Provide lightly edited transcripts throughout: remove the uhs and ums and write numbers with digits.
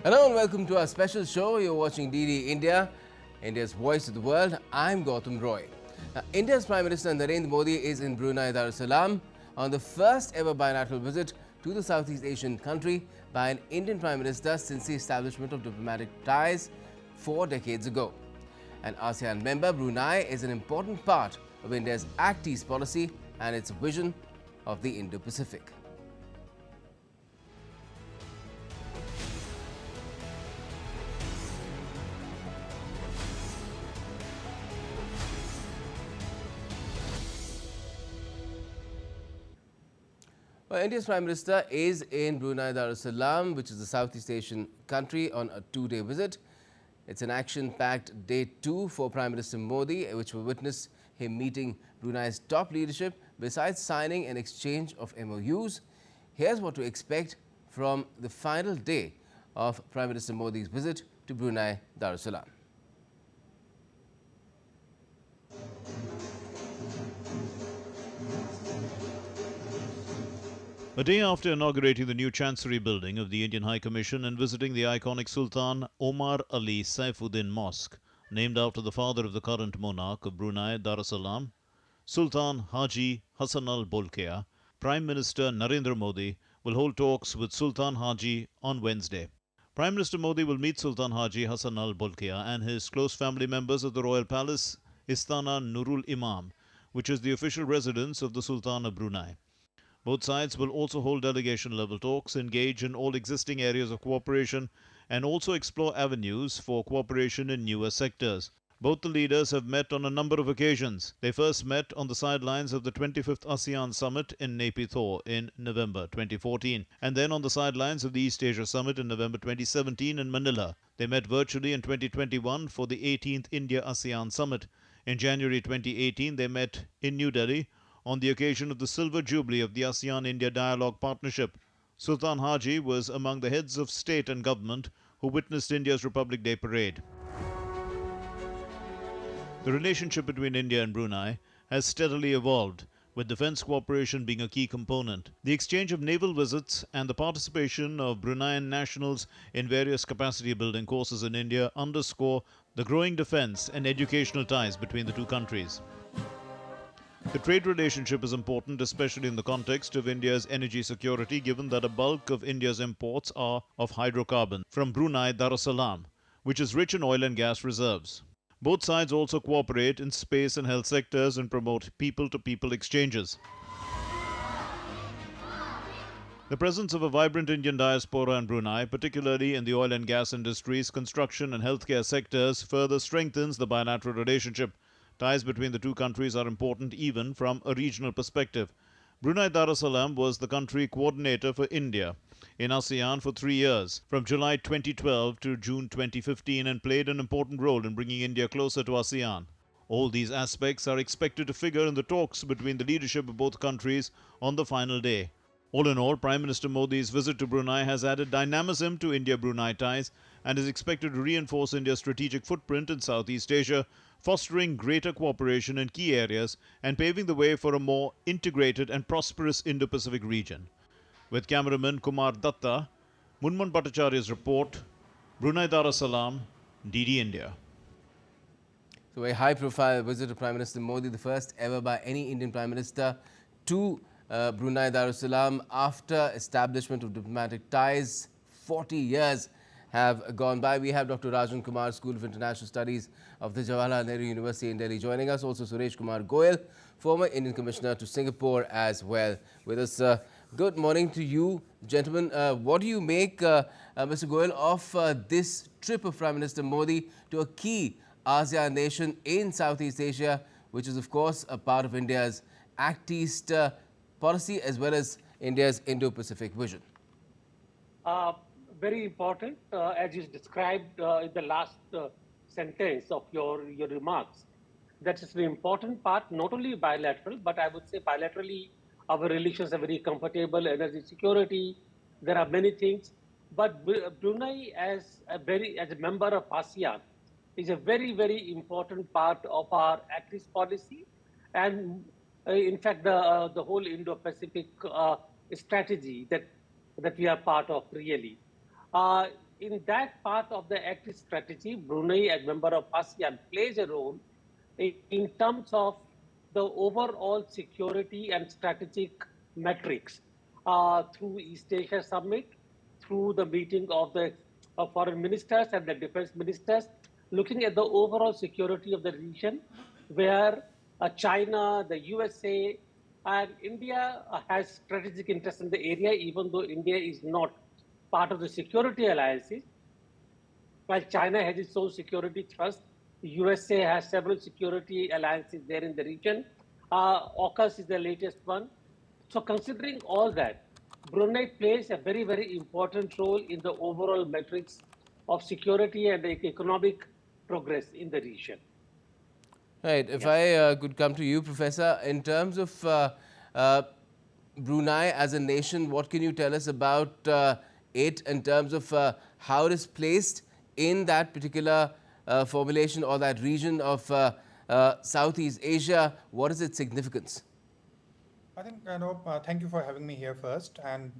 Hello and welcome to our special show. You're watching DD India, India's voice of the world. I'm Gautam Roy. India's Prime Minister Narendra Modi is in Brunei Darussalam on the first ever bilateral visit to the Southeast Asian country by an Indian Prime Minister since the establishment of diplomatic ties 4 decades ago. An ASEAN member, Brunei is an important part of India's Act East policy and its vision of the Indo-Pacific. Well, India's Prime Minister is in Brunei Darussalam, which is a Southeast Asian country, on a 2-day visit. It's an action-packed day 2 for Prime Minister Modi, which will witness him meeting Brunei's top leadership, besides signing an exchange of MOUs. Here's what to expect from the final day of Prime Minister Modi's visit to Brunei Darussalam. A day after inaugurating the new Chancery building of the Indian High Commission and visiting the iconic Sultan Omar Ali Saifuddin Mosque, named after the father of the current monarch of Brunei Darussalam, Sultan Haji Hassanal Bolkiah, Prime Minister Narendra Modi will hold talks with Sultan Haji on Wednesday. Prime Minister Modi will meet Sultan Haji Hassanal Bolkiah and his close family members at the Royal Palace, Istana Nurul Imam, which is the official residence of the Sultan of Brunei. Both sides will also hold delegation-level talks, engage in all existing areas of cooperation, and also explore avenues for cooperation in newer sectors. Both the leaders have met on a number of occasions. They first met on the sidelines of the 25th ASEAN Summit in Naypyidaw in November 2014, and then on the sidelines of the East Asia Summit in November 2017 in Manila. They met virtually in 2021 for the 18th India-ASEAN Summit. In January 2018, they met in New Delhi on the occasion of the Silver Jubilee of the ASEAN-India Dialogue Partnership. Sultan Haji was among the heads of state and government who witnessed India's Republic Day parade. The relationship between India and Brunei has steadily evolved, with defense cooperation being a key component. The exchange of naval visits and the participation of Bruneian nationals in various capacity-building courses in India underscore the growing defense and educational ties between the two countries. The trade relationship is important, especially in the context of India's energy security, given that a bulk of India's imports are of hydrocarbon from Brunei Darussalam, which is rich in oil and gas reserves. Both sides also cooperate in space and health sectors and promote people-to-people exchanges. The presence of a vibrant Indian diaspora in Brunei, particularly in the oil and gas industries, construction and healthcare sectors, further strengthens the bilateral relationship. Ties between the two countries are important even from a regional perspective. Brunei Darussalam was the country coordinator for India in ASEAN for 3 years, from July 2012 to June 2015, and played an important role in bringing India closer to ASEAN. All these aspects are expected to figure in the talks between the leadership of both countries on the final day. All in all, Prime Minister Modi's visit to Brunei has added dynamism to India-Brunei ties and is expected to reinforce India's strategic footprint in Southeast Asia, fostering greater cooperation in key areas and paving the way for a more integrated and prosperous Indo-Pacific region. With cameraman Kumar Datta, Munman Bhattacharya's report, Brunei Darussalam, DD India. So a high-profile visit of Prime Minister Modi, the first ever by any Indian Prime Minister to Brunei Darussalam after establishment of diplomatic ties. 40 years have gone by. We have Dr. Rajan Kumar, School of International Studies of the Jawaharlal Nehru University in Delhi joining us. Also Suresh Kumar Goyal, former Indian Commissioner to Singapore as well with us. Good morning to you, gentlemen. What do you make, Mr. Goyal, of this trip of Prime Minister Modi to a key ASEAN nation in Southeast Asia, which is of course a part of India's Act East policy as well as India's Indo-Pacific vision? Very important, as you described in the last sentence of your remarks. That is the important part, not only bilateral, but I would say bilaterally our relations are very comfortable, energy security, there are many things. But Brunei as a member of ASEAN is a very, very important part of our Act East policy. And in fact, the whole Indo-Pacific strategy that we are part of really. in that part of the Act strategy, Brunei, as member of ASEAN, plays a role in terms of the overall security and strategic metrics through East Asia Summit, through the meeting of the foreign ministers and the defense ministers, looking at the overall security of the region, where China, the USA, and India has strategic interest in the area, even though India is not part of the security alliances. While China has its own security thrust, the USA has several security alliances there in the region. AUKUS is the latest one. So considering all that, Brunei plays a very, very important role in the overall metrics of security and economic progress in the region. Right. If Yes. I could come to you, Professor, in terms of uh, Brunei as a nation, what can you tell us about it in terms of how it is placed in that particular formulation or that region of Southeast Asia? What is its significance? I think, thank you for having me here first. And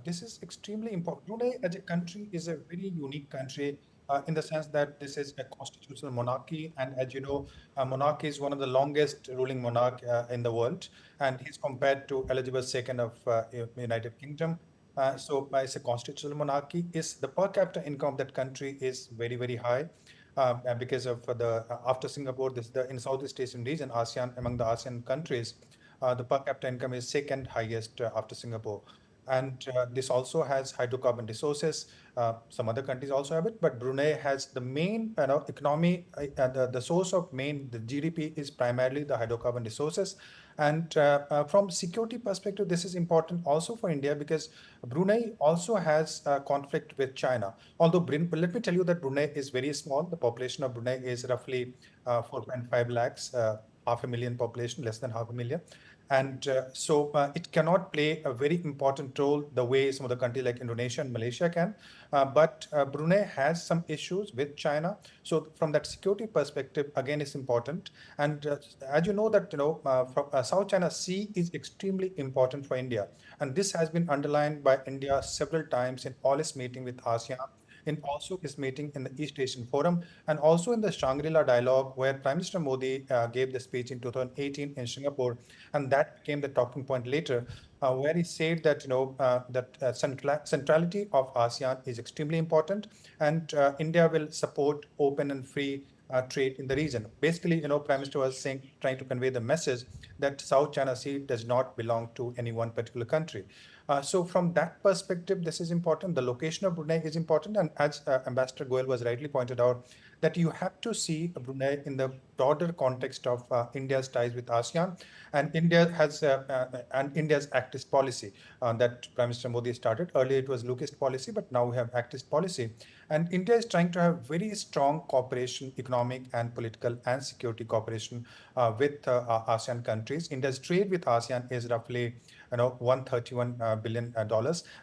this is extremely important. Brunei as a country is a very unique country in the sense that this is a constitutional monarchy. And as you know, monarchy is one of the longest ruling monarch in the world. And he's compared to Elizabeth II of United Kingdom. So it's a constitutional monarchy. Is the per capita income of that country is very, very high. Because of the after Singapore, this the in Southeast Asian region, ASEAN, among the ASEAN countries, the per capita income is second highest after Singapore. And this also has hydrocarbon resources. Some other countries also have it, but Brunei has the main economy, the source of the GDP is primarily the hydrocarbon resources. And from security perspective, this is important also for India because Brunei also has a conflict with China. Although, let me tell you that Brunei is very small. The population of Brunei is roughly 4.5 lakhs, half a million population, less than half a million. And so it cannot play a very important role the way some of the countries like Indonesia and Malaysia can. But Brunei has some issues with China. So from that security perspective, again, it's important. And as you know that, from South China Sea is extremely important for India. And this has been underlined by India several times in all its meeting with ASEAN, in also his meeting in the East Asian Forum, and also in the Shangri-La dialogue where Prime Minister Modi gave the speech in 2018 in Singapore, and that became the talking point later, where he said that centrality of ASEAN is extremely important, and India will support open and free trade in the region. Basically, Prime Minister was trying to convey the message that South China Sea does not belong to any one particular country. So from that perspective, this is important. The location of Brunei is important. And as Ambassador Goel was rightly pointed out, that you have to see Brunei in the broader context of India's ties with ASEAN. And India's Act-East policy that Prime Minister Modi started. Earlier it was Look-East policy, but now we have Act-East policy. And India is trying to have very strong cooperation, economic and political and security cooperation with ASEAN countries. India's trade with ASEAN is roughly $131 billion.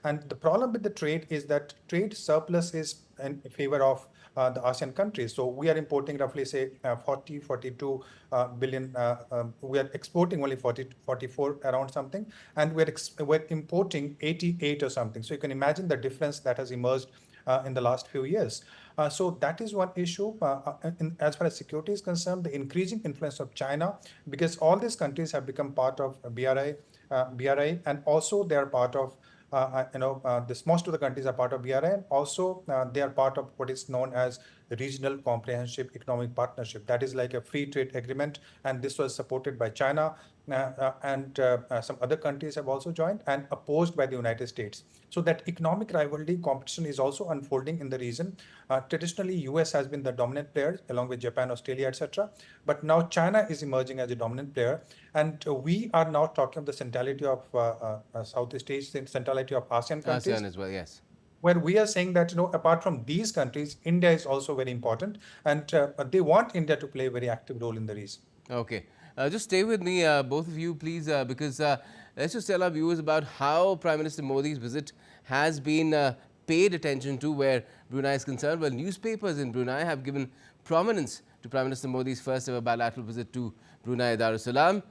And the problem with the trade is that trade surplus is in favor of the ASEAN countries. So we are importing roughly, say, 42 billion. We are exporting only 44 around something, and we're importing 88 or something. So you can imagine the difference that has emerged in the last few years. So that is one issue. As far as security is concerned, the increasing influence of China, because all these countries have become part of BRI, and also they are part of most of the countries are part of BRI, and also they are part of what is known as Regional Comprehensive Economic Partnership. That is like a free trade agreement, and this was supported by China, and some other countries have also joined and opposed by the United States. So that economic rivalry competition is also unfolding in the region. Traditionally, US has been the dominant player along with Japan, Australia, etc. But now China is emerging as a dominant player, and we are now talking of the centrality of Southeast Asia, centrality of ASEAN countries. ASEAN as well, yes. Where we are saying that apart from these countries, India is also very important, and they want India to play a very active role in the region. Okay. Just stay with me, both of you, please, because let's just tell our viewers about how Prime Minister Modi's visit has been paid attention to where Brunei is concerned. Well, newspapers in Brunei have given prominence to Prime Minister Modi's first ever bilateral visit to Brunei Darussalam.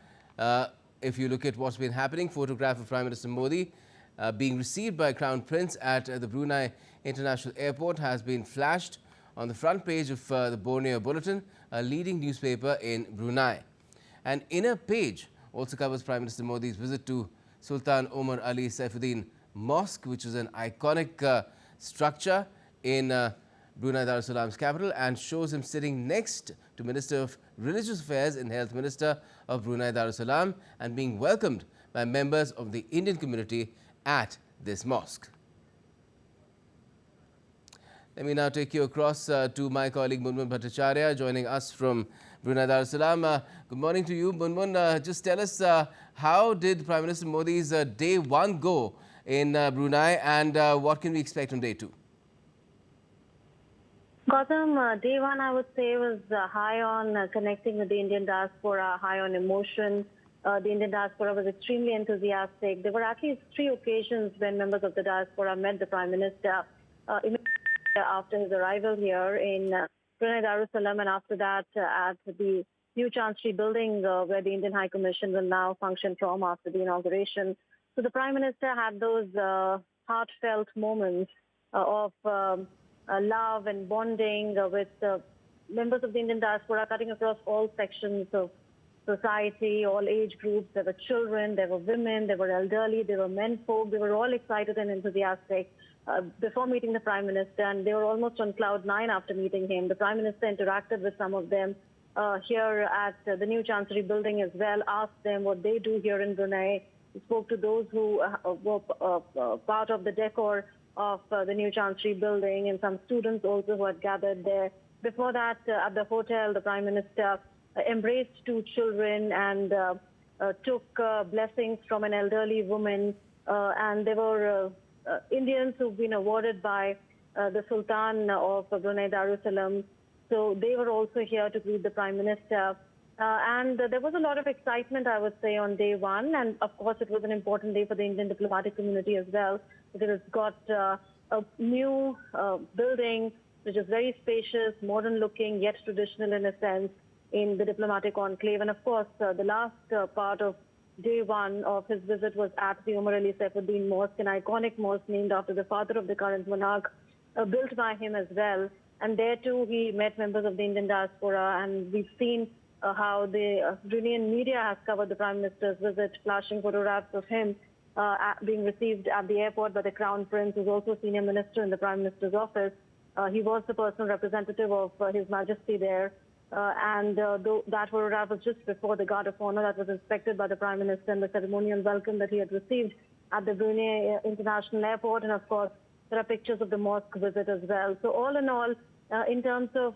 If you look at what's been happening, photograph of Prime Minister Modi being received by Crown Prince at the Brunei International Airport has been flashed on the front page of the Borneo Bulletin, a leading newspaper in Brunei. An inner page also covers Prime Minister Modi's visit to Sultan Omar Ali Saifuddin Mosque, which is an iconic structure in Brunei Darussalam's capital, and shows him sitting next to Minister of Religious Affairs and Health Minister of Brunei Darussalam and being welcomed by members of the Indian community at this mosque. Let me now take you across to my colleague Munmun Bhattacharya joining us from Brunei Darussalam. Good morning to you, Munmun. Just tell us how did Prime Minister Modi's day one go in Brunei, and what can we expect on day two? Gautam, day one, I would say, was high on connecting with the Indian diaspora, high on emotion. The Indian diaspora was extremely enthusiastic. There were at least 3 occasions when members of the diaspora met the Prime Minister immediately after his arrival here in Brunei Darussalam, and after that at the new Chancery building where the Indian High Commission will now function from after the inauguration. So the Prime Minister had those heartfelt moments of love and bonding with members of the Indian diaspora cutting across all sections of society, all age groups. There were children, there were women, there were elderly, there were men folk. They were all excited and enthusiastic before meeting the Prime Minister, and they were almost on cloud 9 after meeting him. The Prime Minister interacted with some of them here at the new Chancery building as well, asked them what they do here in Brunei. He spoke to those who were part of the decor of the new Chancery building, and some students also who had gathered there. Before that, at the hotel, the Prime Minister embraced 2 children and took blessings from an elderly woman. And there were Indians who've been awarded by the Sultan of Brunei Darussalam. So they were also here to greet the Prime Minister. And there was a lot of excitement, I would say, on day one. And of course, it was an important day for the Indian diplomatic community as well, because it's got a new building, which is very spacious, modern looking, yet traditional in a sense, in the diplomatic enclave. And of course, the last part of day one of his visit was at the Omar Ali Saifuddin Mosque, an iconic mosque named after the father of the current monarch, built by him as well. And there too, he met members of the Indian diaspora, and we've seen how the Bruneian media has covered the Prime Minister's visit, flashing photographs of him being received at the airport by the Crown Prince, who's also a senior minister in the Prime Minister's office. He was the personal representative of His Majesty there. That photograph was just before the Guard of Honor that was inspected by the Prime Minister and the ceremonial welcome that he had received at the Brunei International Airport. And of course, there are pictures of the mosque visit as well. So all in all, in terms of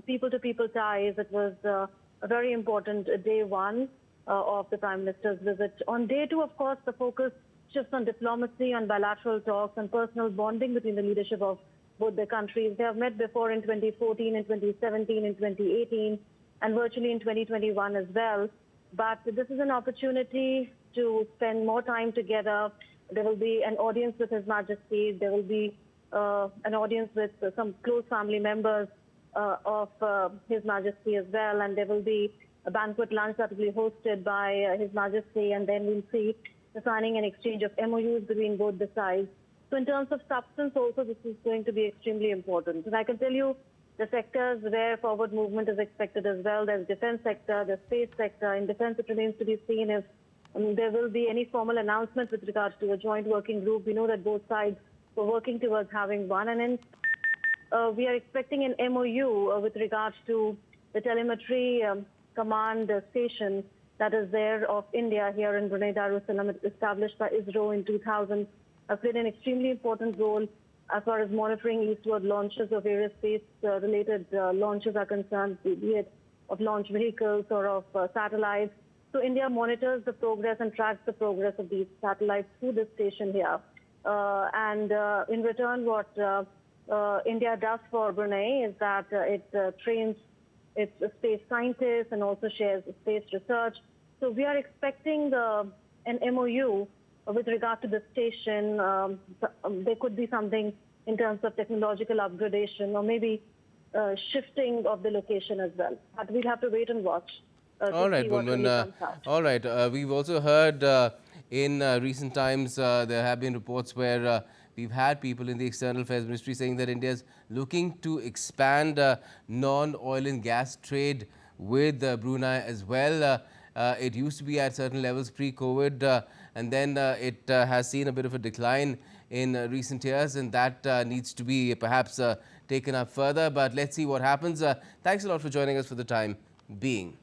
people-to-people ties, it was a very important day one of the Prime Minister's visit. On day two, of course, the focus shifts on diplomacy, on bilateral talks, and personal bonding between the leadership of both the countries. They have met before in 2014, in 2017, in 2018, and virtually in 2021 as well. But this is an opportunity to spend more time together. There will be an audience with His Majesty. There will be an audience with some close family members of His Majesty as well. And there will be a banquet lunch that will be hosted by His Majesty. And then we'll see the signing and exchange of MOUs between both the sides. So in terms of substance also, this is going to be extremely important. And I can tell you the sectors where forward movement is expected as well. There's defense sector, the space sector. In defense, it remains to be seen if there will be any formal announcement with regards to a joint working group. We know that both sides were working towards having one. And then we are expecting an MOU with regards to the telemetry command station that is there of India here in Brunei Darussalam, established by ISRO in 2000. Played an extremely important role as far as monitoring eastward launches of various space-related launches are concerned, be it of launch vehicles or of satellites. So India monitors the progress and tracks the progress of these satellites through this station here. In return, what India does for Brunei is that it trains its space scientists and also shares space research. So we are expecting an MOU with regard to the station. There could be something in terms of technological upgradation or maybe shifting of the location as well. But we'll have to wait and watch. All right, Bunbun. All right. We've also heard In recent times, there have been reports where we've had people in the External Affairs Ministry saying that India is looking to expand non-oil and gas trade with Brunei as well. It used to be at certain levels pre-COVID, and then it has seen a bit of a decline in recent years, and that needs to be perhaps taken up further. But let's see what happens. Thanks a lot for joining us for the time being.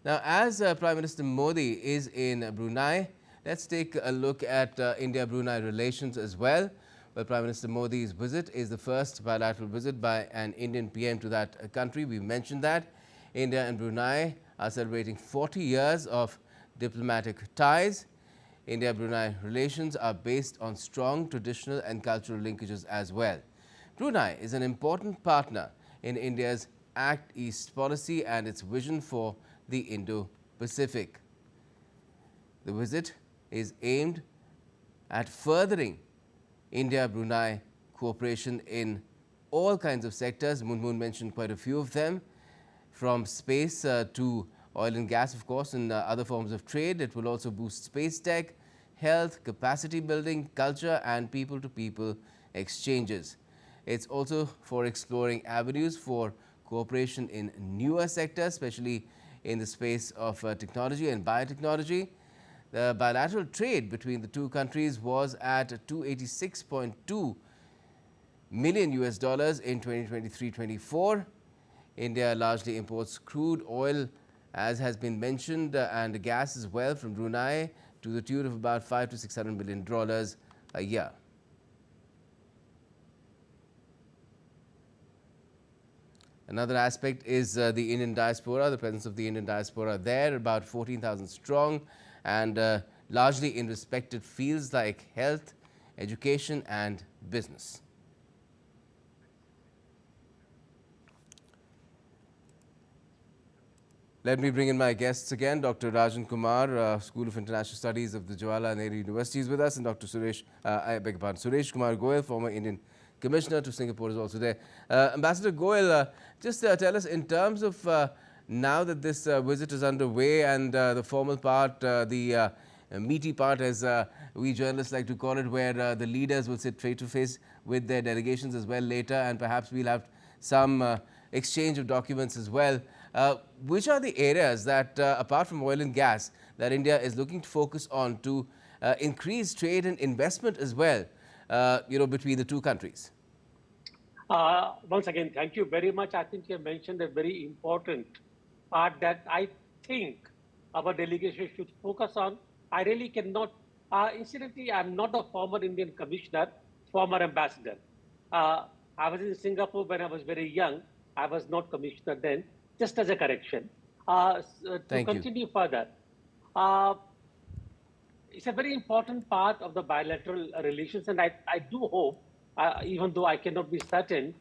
Now, as Prime Minister Modi is in Brunei, let's take a look at India-Brunei relations as well. Well, Prime Minister Modi's visit is the first bilateral visit by an Indian PM to that country. We mentioned that. India and Brunei are celebrating 40 years of diplomatic ties. India-Brunei relations are based on strong traditional and cultural linkages as well. Brunei is an important partner in India's Act East policy and its vision for the Indo-Pacific. The visit is aimed at furthering India-Brunei cooperation in all kinds of sectors. Moon mentioned quite a few of them, from space to oil and gas, of course, and other forms of trade. It will also boost space tech, health, capacity building, culture, and people-to-people exchanges. It's also for exploring avenues for cooperation in newer sectors, especially in the space of technology and biotechnology. The bilateral trade between the two countries was at $286.2 million US dollars in 2023-24. India largely imports crude oil, as has been mentioned, and gas as well from Brunei to the tune of about $500 to $600 million a year. Another aspect is the Indian diaspora, the presence of the Indian diaspora there, about 14,000 strong, and largely in respected fields like health, education, and business. Let me bring in my guests again. Dr. Rajan Kumar, School of International Studies of the Jawaharlal Nehru University is with us, and Dr. Suresh Kumar Goel, former Indian Commissioner to Singapore, is also there. Ambassador Goel, just tell us, in terms of now that this visit is underway and the formal part, the meaty part, as we journalists like to call it, where the leaders will sit face to face with their delegations as well later, and perhaps we'll have some exchange of documents as well. Which are the areas that, apart from oil and gas, that India is looking to focus on to increase trade and investment as well, between the two countries? Once again, thank you very much. I think you mentioned a very important part that I think our delegation should focus on. I really cannot, incidentally, I'm not a former Indian commissioner, former ambassador. I was in Singapore when I was very young. I was not commissioner then, just as a correction. To continue further, it's a very important part of the bilateral relations, and I do hope, even though I cannot be certain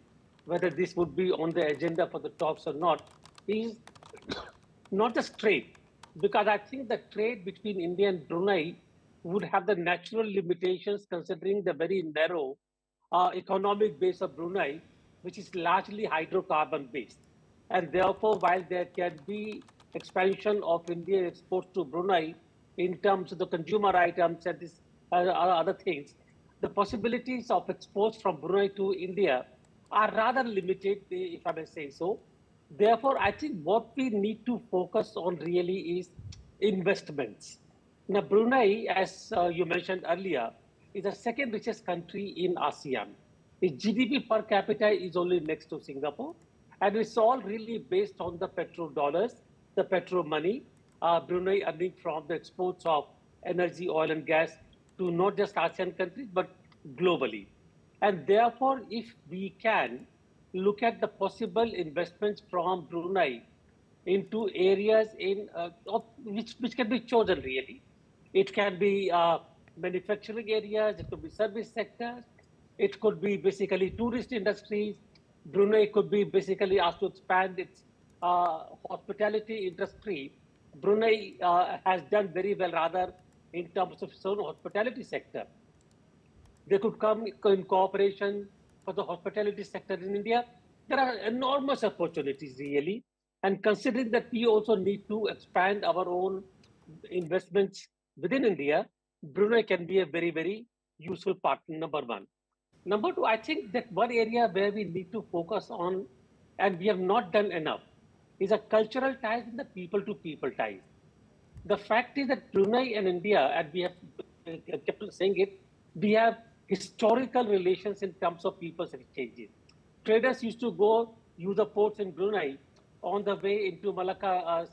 whether this would be on the agenda for the talks or not, is not just trade, because I think the trade between India and Brunei would have the natural limitations considering the very narrow economic base of Brunei, which is largely hydrocarbon based. And therefore, while there can be expansion of Indian exports to Brunei in terms of the consumer items and this, other things, the possibilities of exports from Brunei to India are rather limited, if I may say so. Therefore, I think what we need to focus on really is investments. Now, Brunei, as you mentioned earlier, is the second richest country in ASEAN. Its GDP per capita is only next to Singapore, and it's all really based on the petrodollars, the petro money, Brunei earning from the exports of energy, oil and gas to not just ASEAN countries, but globally. And therefore, if we can look at the possible investments from Brunei into areas which can be chosen really. It can be manufacturing areas, it could be service sectors, it could be basically tourist industries. Brunei could be basically asked to expand its hospitality industry. Brunei has done very well rather in terms of its own hospitality sector. They could come in cooperation for the hospitality sector in India. There are enormous opportunities really. And considering that we also need to expand our own investments within India, Brunei can be a very, very useful partner, number one. Number two, I think that one area where we need to focus on, and we have not done enough, is a cultural ties and the people to people ties. The fact is that Brunei and India, and we have kept on saying it, we have historical relations in terms of people's exchanges. Traders used to go use the ports in Brunei on the way into Malacca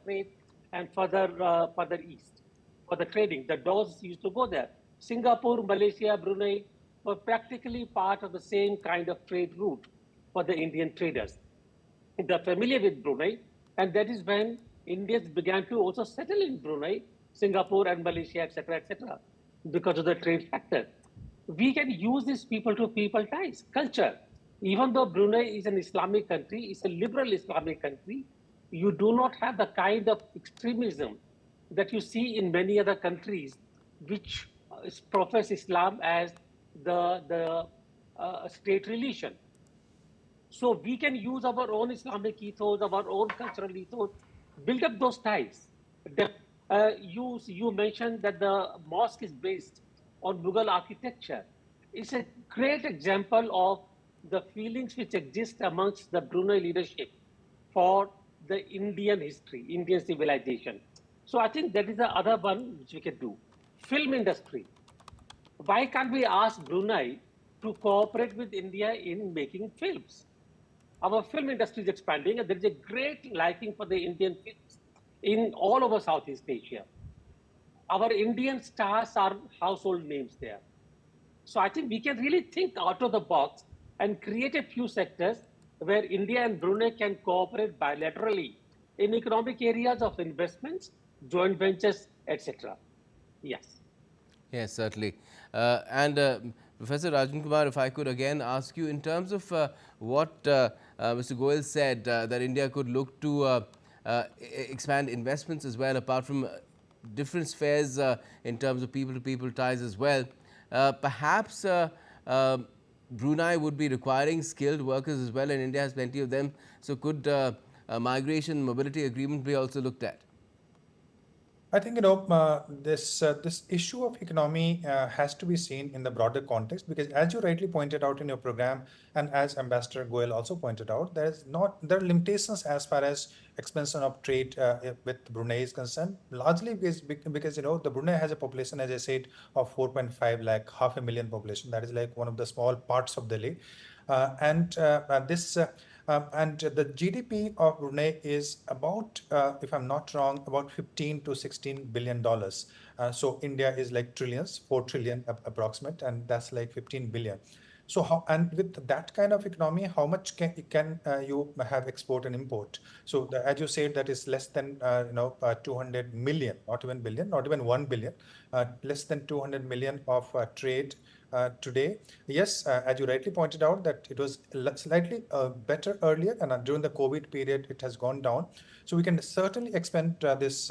Strait and further east for the trading. The doors used to go there. Singapore, Malaysia, Brunei were practically part of the same kind of trade route for the Indian traders. They're familiar with Brunei, and that is when Indians began to also settle in Brunei, Singapore, and Malaysia, etc., because of the trade factor. We can use this people-to-people ties, culture. Even though Brunei is an Islamic country, it's a liberal Islamic country, you do not have the kind of extremism that you see in many other countries, which profess Islam as the state religion. So we can use our own Islamic ethos, our own cultural ethos, build up those ties. You mentioned that the mosque is based on Mughal architecture. It's a great example of the feelings which exist amongst the Brunei leadership for the Indian history, Indian civilization. So I think that is the other one which we can do. Film industry. Why can't we ask Brunei to cooperate with India in making films? Our film industry is expanding, and there is a great liking for the Indian films in all over Southeast Asia. Our Indian stars are household names there. So I think we can really think out of the box and create a few sectors where India and Brunei can cooperate bilaterally in economic areas of investments, joint ventures, etc. Yes. Yes, certainly. Professor Rajan Kumar, if I could again ask you, in terms of what Mr. Goyal said, that India could look to expand investments as well, apart from different spheres in terms of people-to-people ties as well. Perhaps Brunei would be requiring skilled workers as well, and India has plenty of them. So could a migration mobility agreement be also looked at? I think this issue of economy has to be seen in the broader context, because as you rightly pointed out in your program, and as Ambassador Goyal also pointed out, there are limitations as far as expansion of trade with Brunei is concerned. Largely because the Brunei has a population, as I said, of 4.5 lakh, half a million population. That is like one of the small parts of Delhi. And the GDP of Brunei is about, if I'm not wrong, about 15 to 16 billion dollars. So India is like trillions, 4 trillion approximate, and that's like 15 billion. So and with that kind of economy, how much can you have export and import? So as you said, that is less than 200 million, not even billion, not even 1 billion, less than 200 million of trade today. Yes, as you rightly pointed out, that it was slightly better earlier, and during the COVID period, it has gone down. So we can certainly expand this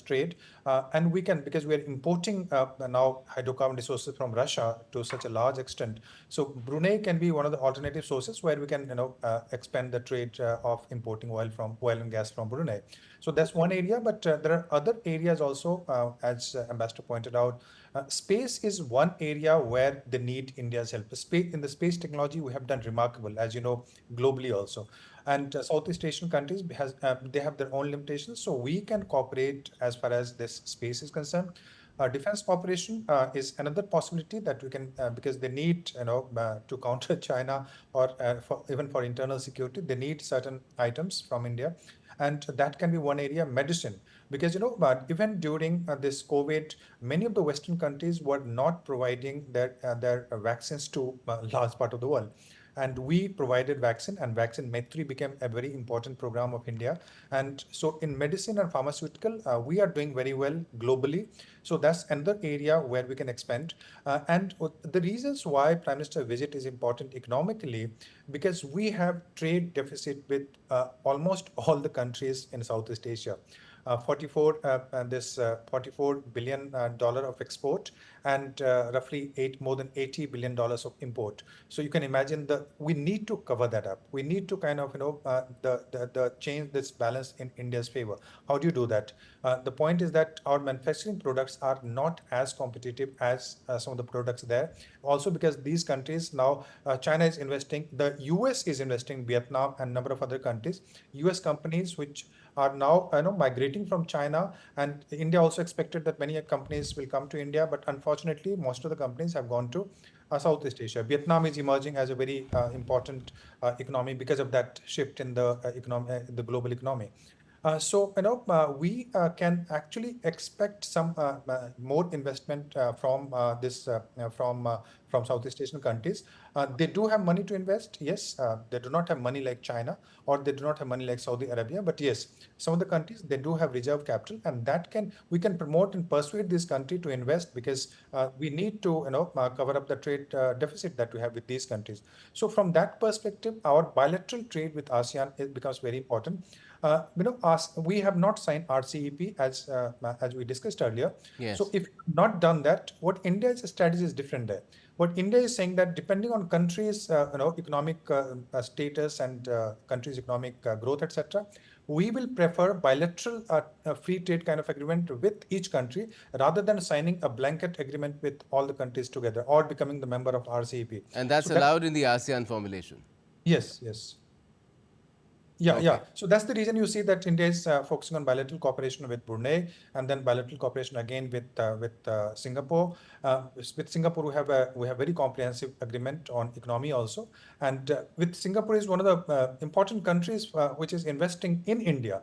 trade, and we can, because we are importing now hydrocarbon resources from Russia to such a large extent. So Brunei can be one of the alternative sources where we can expand the trade of importing oil and gas from Brunei. So that's one area, but there are other areas also, as Ambassador pointed out. Space is one area where they need India's help. In the space technology, we have done remarkable, as you know, globally also. And Southeast Asian countries they have their own limitations, so we can cooperate as far as this space is concerned. Defense cooperation is another possibility that we can, because they need, to counter China, or even for internal security, they need certain items from India. And that can be one area. Medicine, because but even during this COVID, many of the Western countries were not providing their vaccines to a large part of the world, and we provided vaccine, and vaccine Maitri became a very important program of India. And so in medicine and pharmaceutical, we are doing very well globally. So that's another area where we can expand. And the reasons why Prime Minister visit is important economically, because we have trade deficit with almost all the countries in Southeast Asia. $44 billion of export and roughly more than $80 billion of import. So you can imagine we need to cover that up. We need to kind of the change this balance in India's favor. How do you do that? The point is that our manufacturing products are not as competitive as some of the products there. Also because these countries now, China is investing, the US is investing, Vietnam and a number of other countries. US companies which are now migrating from China, and India also expected that many companies will come to India, but unfortunately most of the companies have gone to Southeast Asia. Vietnam is emerging as a very important economy because of that shift in the global economy. So we can actually expect some more investment from Southeast Asian countries. They do have money to invest. Yes, they do not have money like China, or they do not have money like Saudi Arabia. But yes, some of the countries, they do have reserve capital, and we can promote and persuade this country to invest, because we need to cover up the trade deficit that we have with these countries. So from that perspective, our bilateral trade with ASEAN becomes very important. We have not signed RCEP as we discussed earlier. Yes. So if not done that, what India's strategy is different there. What India is saying that depending on countries' economic status and countries' economic growth, etc., we will prefer bilateral free trade kind of agreement with each country rather than signing a blanket agreement with all the countries together or becoming the member of RCEP. And that's allowed in the ASEAN formulation. Yes, yes. Yeah, Okay. yeah. So that's the reason you see that India is focusing on bilateral cooperation with Brunei, and then bilateral cooperation again with Singapore. With Singapore, we have very comprehensive agreement on economy also, and with Singapore is one of the important countries which is investing in India.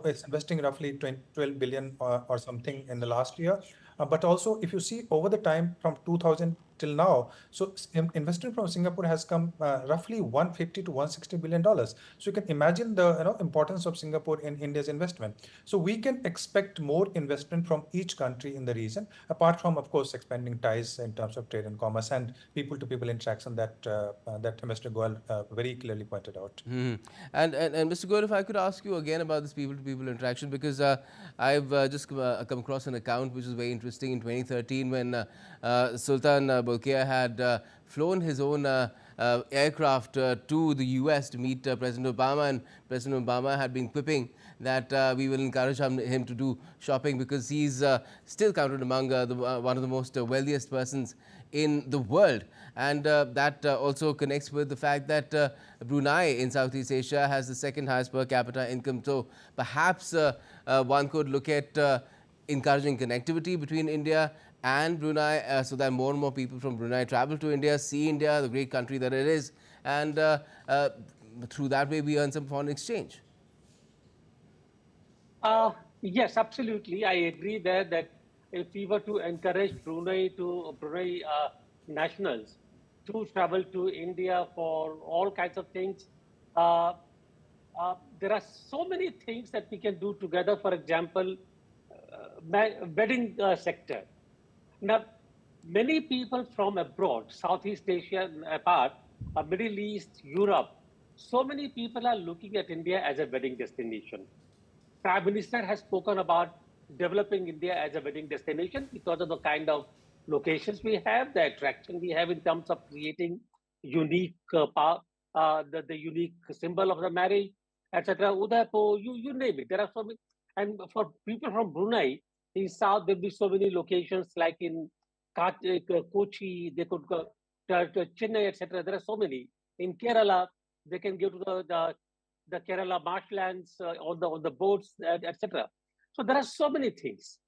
It's investing roughly 12 billion or something in the last year. But also, if you see over the time from 2000 till now, so investment from Singapore has come roughly 150 to 160 billion dollars. So you can imagine the importance of Singapore in India's investment. So we can expect more investment from each country in the region, apart from, of course, expanding ties in terms of trade and commerce and people-to-people interaction that Mr. Goel very clearly pointed out. Mm-hmm. And Mr. Goel, if I could ask you again about this people-to-people interaction, because I've just come across an account which is very interesting in 2013 when Sultan Bolkiah had flown his own aircraft to the US to meet President Obama, and President Obama had been quipping that we will encourage him to do shopping because he's still counted among one of the most wealthiest persons in the world. And that also connects with the fact that Brunei in Southeast Asia has the second highest per capita income. So perhaps one could look at encouraging connectivity between India and Brunei so that more and more people from Brunei travel to India, see India, the great country that it is, and through that way we earn some foreign exchange. Yes, absolutely. I agree there that if we were to encourage Brunei nationals to travel to India for all kinds of things, there are so many things that we can do together. For example, wedding sector. Now, many people from abroad, Southeast Asia apart, Middle East, Europe, so many people are looking at India as a wedding destination. Prime Minister has spoken about developing India as a wedding destination because of the kind of locations we have, the attraction we have in terms of creating unique the unique symbol of the marriage, etc. Udaipur, you name it. There are so many. And for people from Brunei, in South, there'll be so many locations like in Kochi, they could go to Chennai, etc. There are so many. In Kerala, they can go to the Kerala marshlands on the boats, etc. So there are so many things.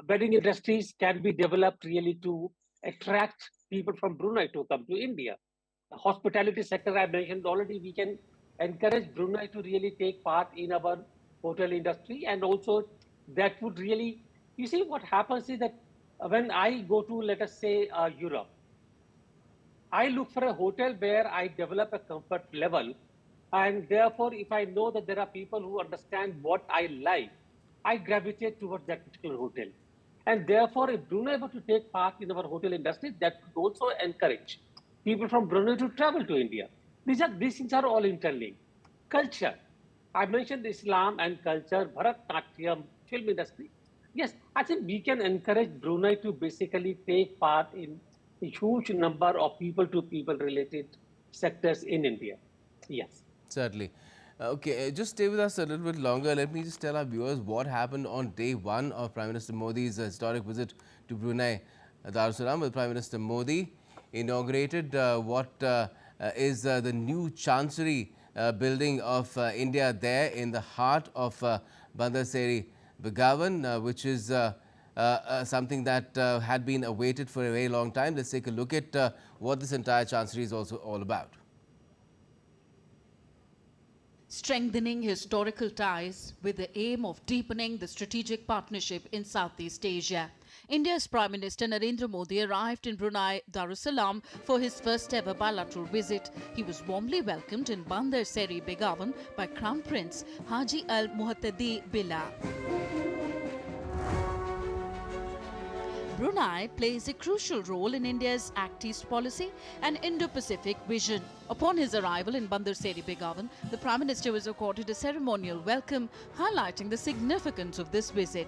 Wedding industries can be developed really to attract people from Brunei to come to India. The hospitality sector I mentioned already, we can encourage Brunei to really take part in our hotel industry, and also that would really, you see what happens is that when I go to, let us say, Europe, I look for a hotel where I develop a comfort level. And therefore, if I know that there are people who understand what I like, I gravitate towards that particular hotel. And therefore, if Brunei were to take part in our hotel industry, that would also encourage people from Brunei to travel to India. These things are all interlinked. Culture. I mentioned Islam and culture, Bharatanatyam, film industry. Yes, I think we can encourage Brunei to basically take part in a huge number of people-to-people related sectors in India. Yes. Certainly. Okay, just stay with us a little bit longer. Let me just tell our viewers what happened on day one of Prime Minister Modi's historic visit to Brunei Darussalam. With Prime Minister Modi inaugurated what is the new Chancery building of India there in the heart of Bandar Seri Begawan, which is something that had been awaited for a very long time. Let's take a look at what this entire Chancery is also all about. Strengthening historical ties with the aim of deepening the strategic partnership in Southeast Asia. India's Prime Minister Narendra Modi arrived in Brunei Darussalam for his first ever bilateral visit. He was warmly welcomed in Bandar Seri Begawan by Crown Prince Haji Al Muhattadi Billah. Brunei plays a crucial role in India's Act East policy and Indo-Pacific vision. Upon his arrival in Bandar Seri Begawan, the Prime Minister was accorded a ceremonial welcome, highlighting the significance of this visit.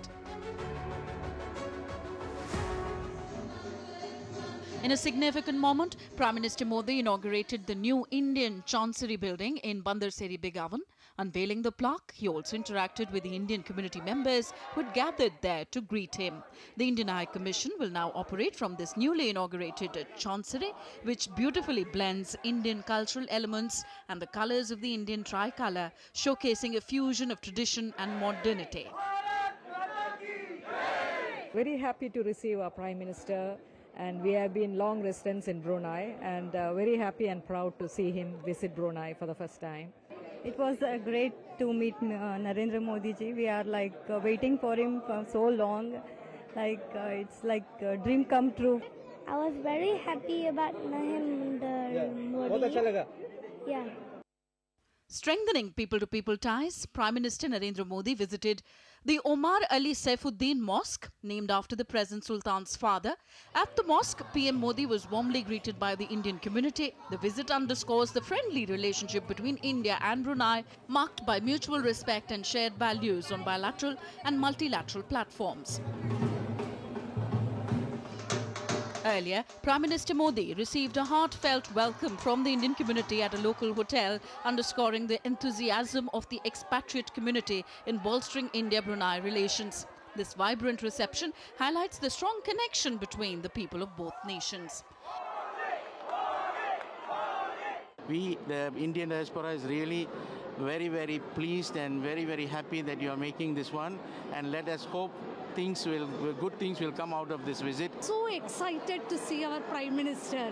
In a significant moment, Prime Minister Modi inaugurated the new Indian Chancery building in Bandar Seri Begawan. Unveiling the plaque, he also interacted with the Indian community members who had gathered there to greet him. The Indian High Commission will now operate from this newly inaugurated Chancery, which beautifully blends Indian cultural elements and the colours of the Indian tricolour, showcasing a fusion of tradition and modernity. Very happy to receive our Prime Minister, and we have been long residents in Brunei, and very happy and proud to see him visit Brunei for the first time. It was great to meet Narendra Modi ji. We are waiting for him for so long. It's like a dream come true. I was very happy about Narendra Modi. Yeah. Strengthening people-to-people ties, Prime Minister Narendra Modi visited the Omar Ali Saifuddin Mosque, named after the present Sultan's father. At the mosque, PM Modi was warmly greeted by the Indian community. The visit underscores the friendly relationship between India and Brunei, marked by mutual respect and shared values on bilateral and multilateral platforms. Earlier, Prime Minister Modi received a heartfelt welcome from the Indian community at a local hotel, underscoring the enthusiasm of the expatriate community in bolstering India-Brunei relations. This vibrant reception highlights the strong connection between the people of both nations. We, the Indian diaspora, is really very pleased and very happy that you are making this one, and let us hope good things will come out of this visit. So excited to see our Prime Minister.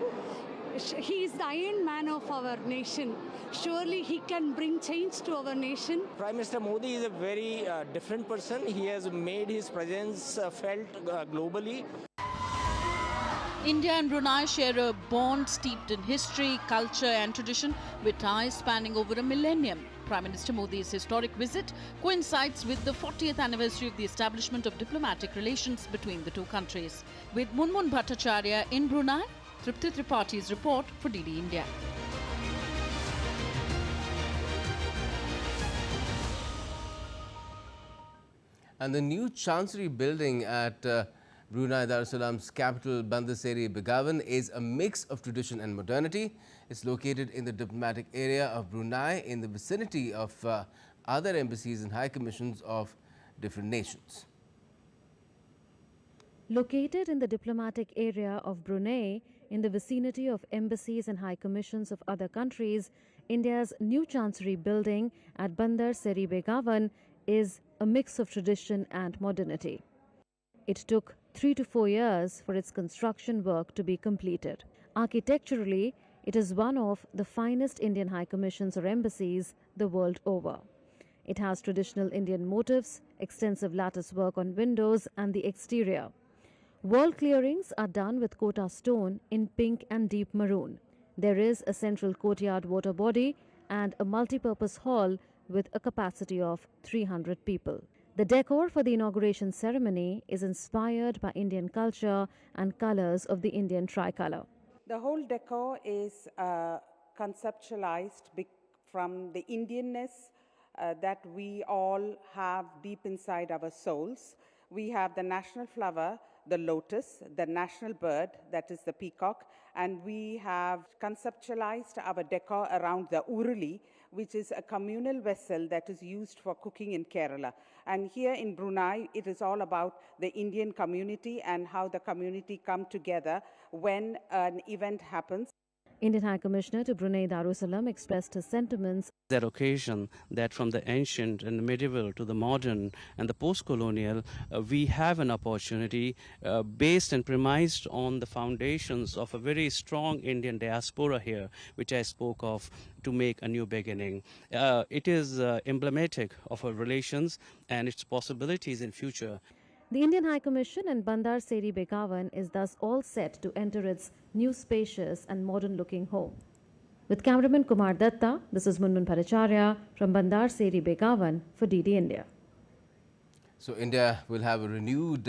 He is the Iron Man of our nation. Surely he can bring change to our nation. Prime Minister Modi is a very different person. He has made his presence felt globally. India and Brunei share a bond steeped in history, culture and tradition, with ties spanning over a millennium. Prime Minister Modi's historic visit coincides with the 40th anniversary of the establishment of diplomatic relations between the two countries. With Munmun Bhattacharya in Brunei, Tripti Tripaঠি's report for DD India. And the new Chancery building at Brunei Darussalam's capital, Bandar Seri Begawan, is a mix of tradition and modernity. It's located in the diplomatic area of Brunei, in the vicinity of other embassies and high commissions of different nations. Located in the diplomatic area of Brunei, in the vicinity of embassies and high commissions of other countries, India's new Chancery building at Bandar Seri Begawan is a mix of tradition and modernity. It took 3 to 4 years for its construction work to be completed. Architecturally, it is one of the finest Indian high commissions or embassies the world over. It has traditional Indian motifs, extensive lattice work on windows and the exterior. Wall clearings are done with Kota stone in pink and deep maroon. There is a central courtyard water body and a multi-purpose hall with a capacity of 300 people. The decor for the inauguration ceremony is inspired by Indian culture and colours of the Indian tricolour. The whole decor is conceptualized from the Indianness that we all have deep inside our souls. We have the national flower, the lotus, the national bird, that is the peacock, and we have conceptualized our decor around the uruli, which is a communal vessel that is used for cooking in Kerala. And here in Brunei, it is all about the Indian community and how the community come together when an event happens. Indian High Commissioner to Brunei Darussalam expressed his sentiments. That occasion that from the ancient and the medieval to the modern and the post-colonial, we have an opportunity based and premised on the foundations of a very strong Indian diaspora here, which I spoke of, to make a new beginning. It is emblematic of our relations and its possibilities in future. The Indian High Commission in Bandar Seri Begawan is thus all set to enter its new spacious and modern-looking home. With cameraman Kumar Datta, this is Munmun Paracharya from Bandar Seri Begawan for DD India. So India will have a renewed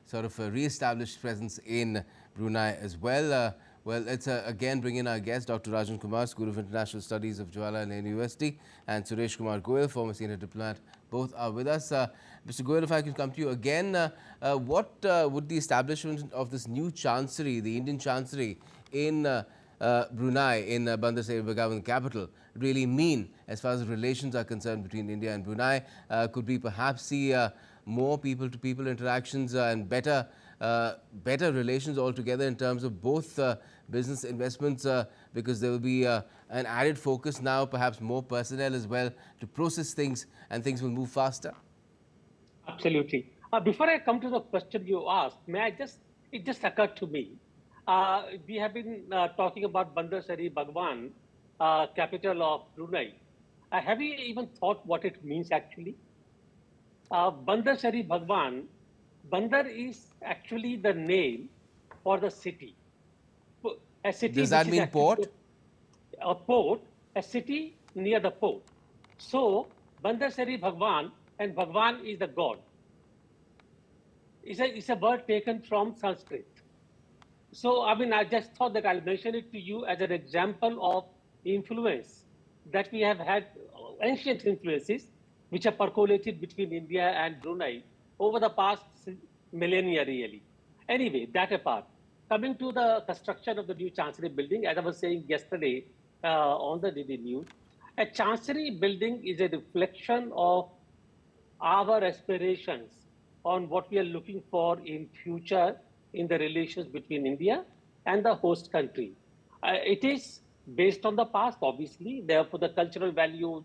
sort of a re-established presence in Brunei as well. Well, let's again bring in our guest, Dr. Rajan Kumar, School of International Studies of Jawaharlal Nehru University, and Suresh Kumar Goyal, former senior diplomat. Both are with us. Mr. Goyal, if I could come to you again, what would the establishment of this new Chancery, the Indian Chancery in Brunei, in Bandar Seri Begawan capital, really mean as far as relations are concerned between India and Brunei? Could we perhaps see more people-to-people interactions and better relations altogether in terms of both business investments, because there will be an added focus now, perhaps more personnel as well to process things, and things will move faster? Absolutely. Before I come to the question you asked, it just occurred to me. We have been talking about Bandar Seri Begawan, capital of Brunei. Have you even thought what it means actually? Bandar Seri Begawan, Bandar is actually the name for the city. A city. Does that mean port? A port, a city near the port. So, Bandar Seri Begawan, and Bhagwan is the god. It's a word taken from Sanskrit. So, I mean, I just thought that I'll mention it to you as an example of influence that we have had, ancient influences, which are percolated between India and Brunei over the past millennia, really. Anyway, that apart, coming to the construction of the new Chancery building, as I was saying yesterday on the DD News, a Chancery building is a reflection of our aspirations on what we are looking for in future in the relations between India and the host country. It is based on the past, obviously. Therefore, the cultural values,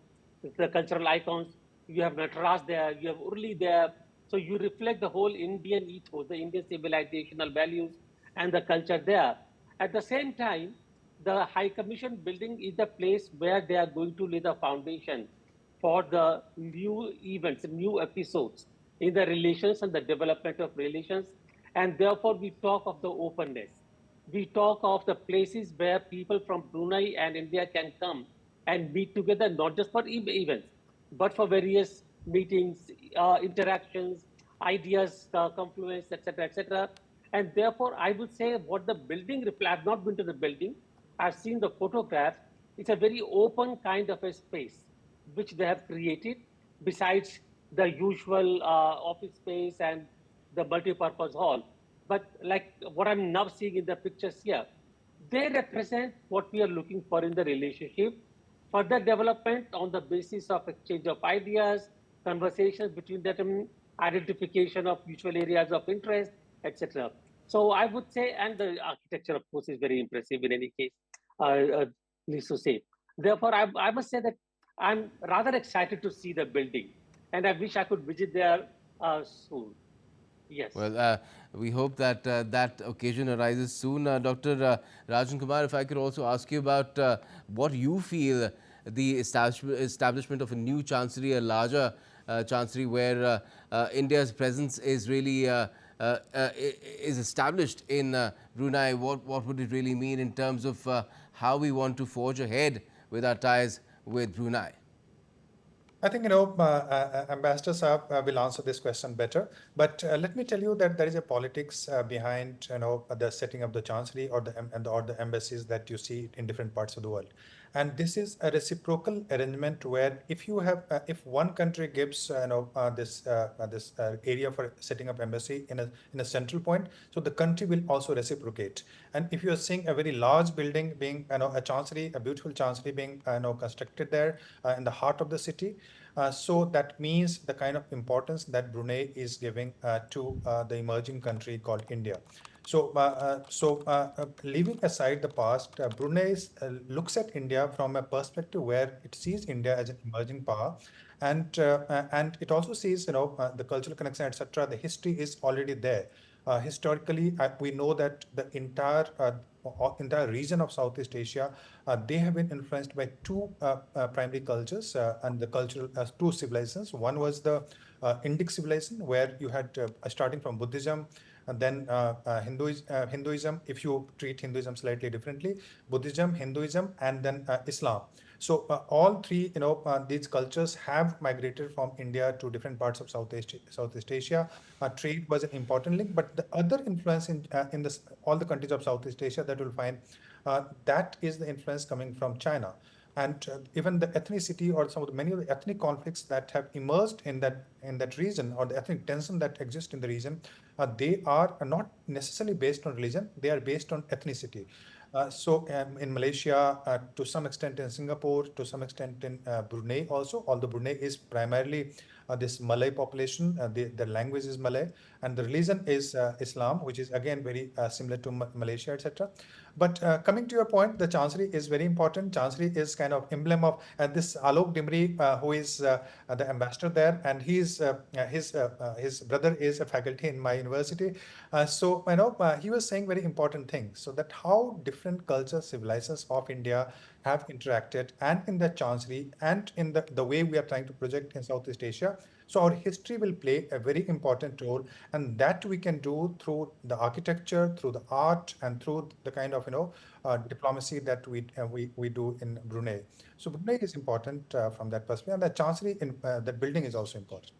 the cultural icons, you have Nataraj there, you have Urli there. So you reflect the whole Indian ethos, the Indian civilizational values and the culture there. At the same time, the High Commission building is the place where they are going to lay the foundation for the new events, new episodes in the relations and the development of relations. And therefore, we talk of the openness. We talk of the places where people from Brunei and India can come and meet together, not just for events, but for various meetings, interactions, ideas, confluence, etc., etc. And therefore, I would say what the building, I've not been to the building, I've seen the photographs. It's a very open kind of a space which they have created, besides the usual office space and the multi-purpose hall. But like what I'm now seeing in the pictures here, they represent what we are looking for in the relationship, further development on the basis of exchange of ideas, conversations between them, identification of mutual areas of interest, etc. So I would say, and the architecture, of course, is very impressive in any case, needs to say. Therefore, I must say that I'm rather excited to see the building, and I wish I could visit there soon. Yes. Well, we hope that that occasion arises soon. Dr. Rajan Kumar, if I could also ask you about what you feel the establishment of a new Chancery, a larger Chancery, where India's presence is really is established in Brunei. What would it really mean in terms of how we want to forge ahead with our ties with Brunei? I think, Ambassador Saab will answer this question better. But let me tell you that there is a politics behind, the setting of the Chancery or the embassies that you see in different parts of the world. And this is a reciprocal arrangement where if you have, if one country gives, this area for setting up embassy in a central point, so the country will also reciprocate. And if you are seeing a very large building being, a chancery, a beautiful chancery being, constructed there in the heart of the city, so that means the kind of importance that Brunei is giving to the emerging country called India. Leaving aside the past, Brunei looks at India from a perspective where it sees India as an emerging power, and it also sees, the cultural connection, etc. The history is already there. Historically, we know that the entire region of Southeast Asia, they have been influenced by two primary cultures and the cultural two civilizations. One was the Indic civilization, where you had starting from Buddhism, and then Hinduism, if you treat Hinduism slightly differently, Buddhism, Hinduism, and then Islam. So all three, these cultures have migrated from India to different parts of Southeast Asia. Trade was an important link, but the other influence in this, all the countries of Southeast Asia that you'll find, that is the influence coming from China. And even the ethnicity or many of the ethnic conflicts that have emerged in that region, or the ethnic tension that exists in the region, they are not necessarily based on religion, they are based on ethnicity. In Malaysia, to some extent in Singapore, to some extent in Brunei also, although Brunei is primarily this Malay population, the language is Malay, and the religion is Islam, which is again very similar to Malaysia, etc. But coming to your point, the Chancery is very important. Chancery is kind of emblem of this Alok Dimri, who is the ambassador there, and his brother is a faculty in my university. He was saying very important things. So that how different cultures, civilizations of India have interacted, and in the Chancery, and in the way we are trying to project in Southeast Asia. So our history will play a very important role, and that we can do through the architecture, through the art, and through the kind of diplomacy that we do in Brunei. So Brunei is important from that perspective, and the Chancery in that building is also important.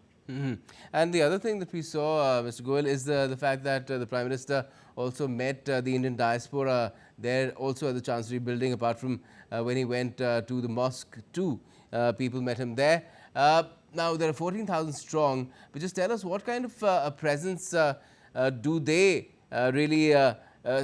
And the other thing that we saw, Mr. Goel, is the fact that the Prime Minister also met the Indian diaspora there also at the Chancery building, apart from when he went to the mosque too. People met him there. Now, there are 14,000 strong, but just tell us what kind of a presence do they really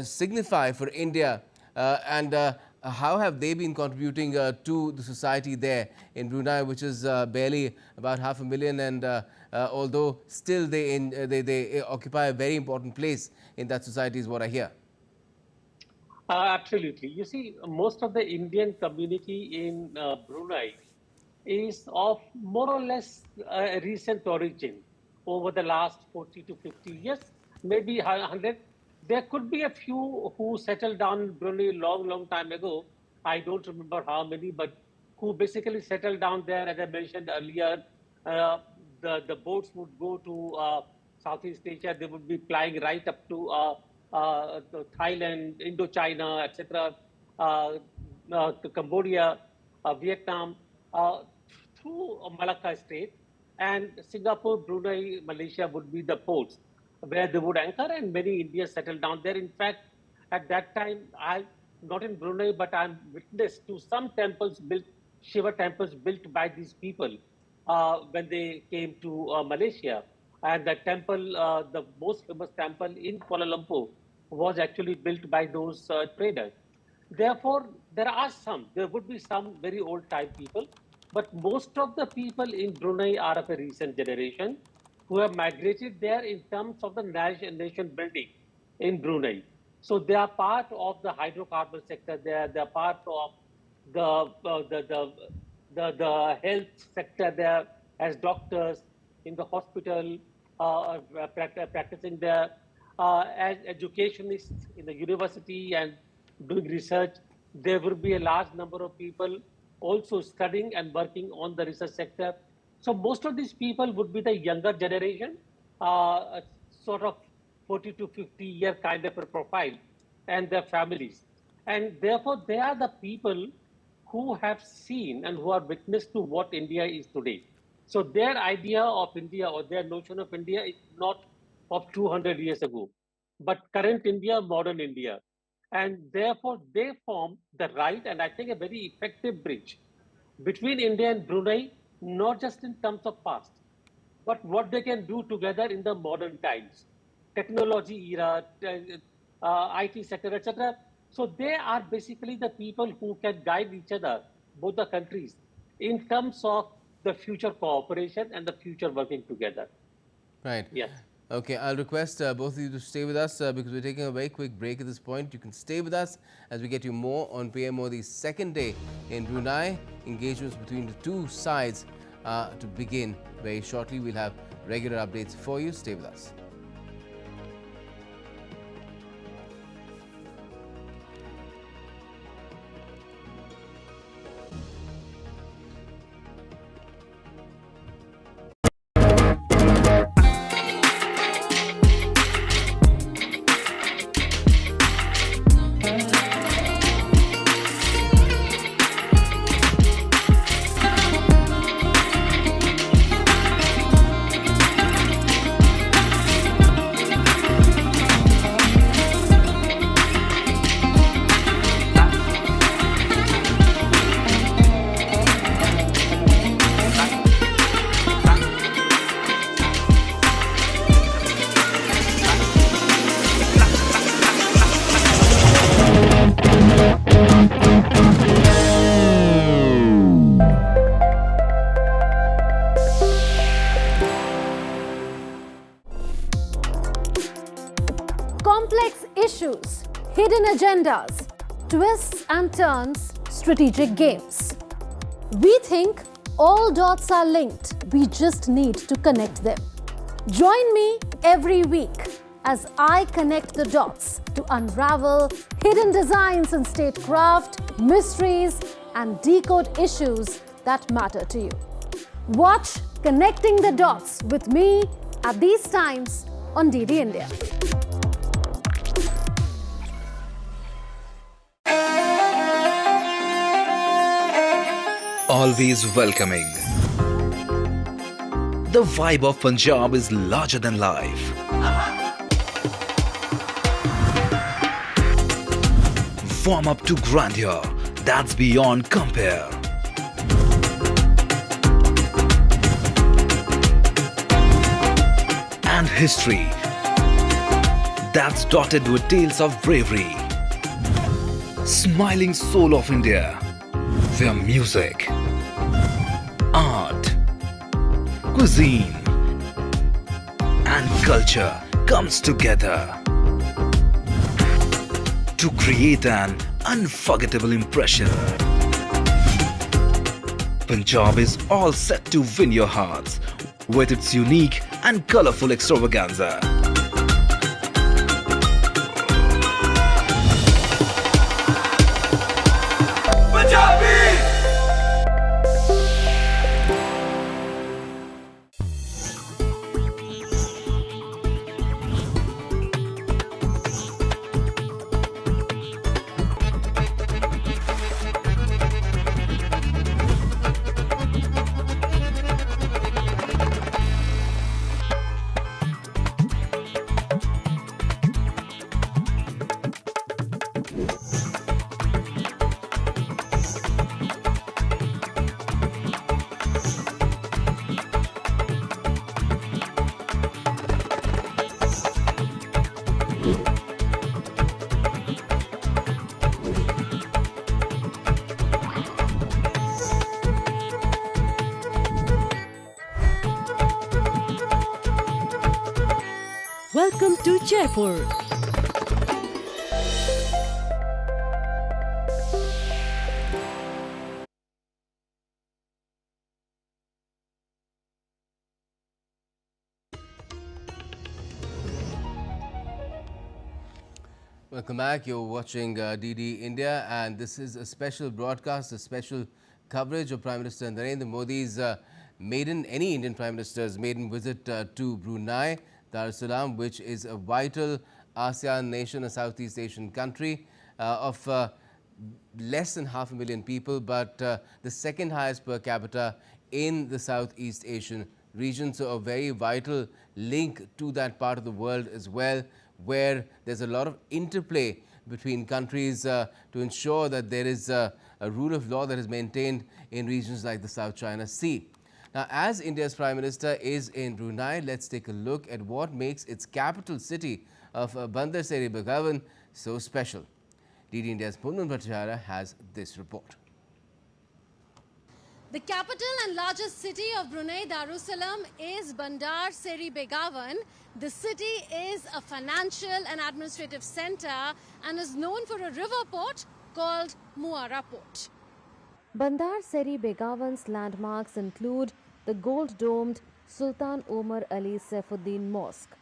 signify for India, and how have they been contributing to the society there in Brunei, which is barely about 500,000, and although still they occupy a very important place in that society, is what I hear. Absolutely. You see, most of the Indian community in Brunei is of more or less recent origin over the last 40 to 50 years, maybe 100. There could be a few who settled down in Brunei long time ago. I don't remember how many, but who basically settled down there. As I mentioned earlier, the boats would go to Southeast Asia. They would be flying right up to Thailand, Indochina, etc., to Cambodia, Vietnam, through Malacca Strait, and Singapore, Brunei, Malaysia would be the ports where they would anchor, and many Indians settled down there. In fact, at that time, not in Brunei, but I'm witness to some temples built, Shiva temples built by these people when they came to Malaysia. And the temple, the most famous temple in Kuala Lumpur, was actually built by those traders. Therefore, there would be some very old type people, but most of the people in Brunei are of a recent generation who have migrated there in terms of the nation building in Brunei. So they are part of the hydrocarbon sector there. They are part of the health sector there as doctors in the hospital, practicing there as educationists in the university and doing research. There will be a large number of people also studying and working on the research sector. So most of these people would be the younger generation, sort of 40 to 50-year kind of a profile, and their families. And therefore, they are the people who have seen and who are witness to what India is today. So their idea of India or their notion of India is not of 200 years ago, but current India, modern India. And therefore, they form the right and I think a very effective bridge between India and Brunei, not just in terms of past, but what they can do together in the modern times, technology era, IT sector, etc. So they are basically the people who can guide each other, both the countries, in terms of the future cooperation and the future working together. Right. Yes. Okay, I'll request both of you to stay with us because we're taking a very quick break at this point. You can stay with us as we get you more on PM Modi's second day in Brunei. Engagements between the two sides to begin very shortly. We'll have regular updates for you. Stay with us. Complex issues, hidden agendas, twists and turns, strategic games. We think all dots are linked, we just need to connect them. Join me every week as I connect the dots to unravel hidden designs in statecraft, mysteries, and decode issues that matter to you. Watch Connecting the Dots with me at these times on DD India. Always welcoming. The vibe of Punjab is larger than life. Warm up to grandeur that's beyond compare. And history that's dotted with tales of bravery. Smiling soul of India, where music, art, cuisine and culture comes together to create an unforgettable impression. Punjab is all set to win your hearts with its unique and colorful extravaganza. Welcome to Jaipur. Welcome back. You're watching DD India, and this is a special broadcast, a special coverage of Prime Minister Narendra Modi's any Indian Prime Minister's maiden visit to Brunei Darussalam, which is a vital ASEAN nation, a Southeast Asian country of less than 500,000 people, but the second highest per capita in the Southeast Asian region. So a very vital link to that part of the world as well, where there's a lot of interplay between countries to ensure that there is a rule of law that is maintained in regions like the South China Sea. Now, as India's Prime Minister is in Brunei, let's take a look at what makes its capital city of Bandar Seri Begawan so special. DD India's Munmun Bhattacharya has this report. The capital and largest city of Brunei Darussalam is Bandar Seri Begawan. The city is a financial and administrative center and is known for a river port called Muara Port. Bandar Seri Begawan's landmarks include the gold-domed Sultan Omar Ali Saifuddin Mosque,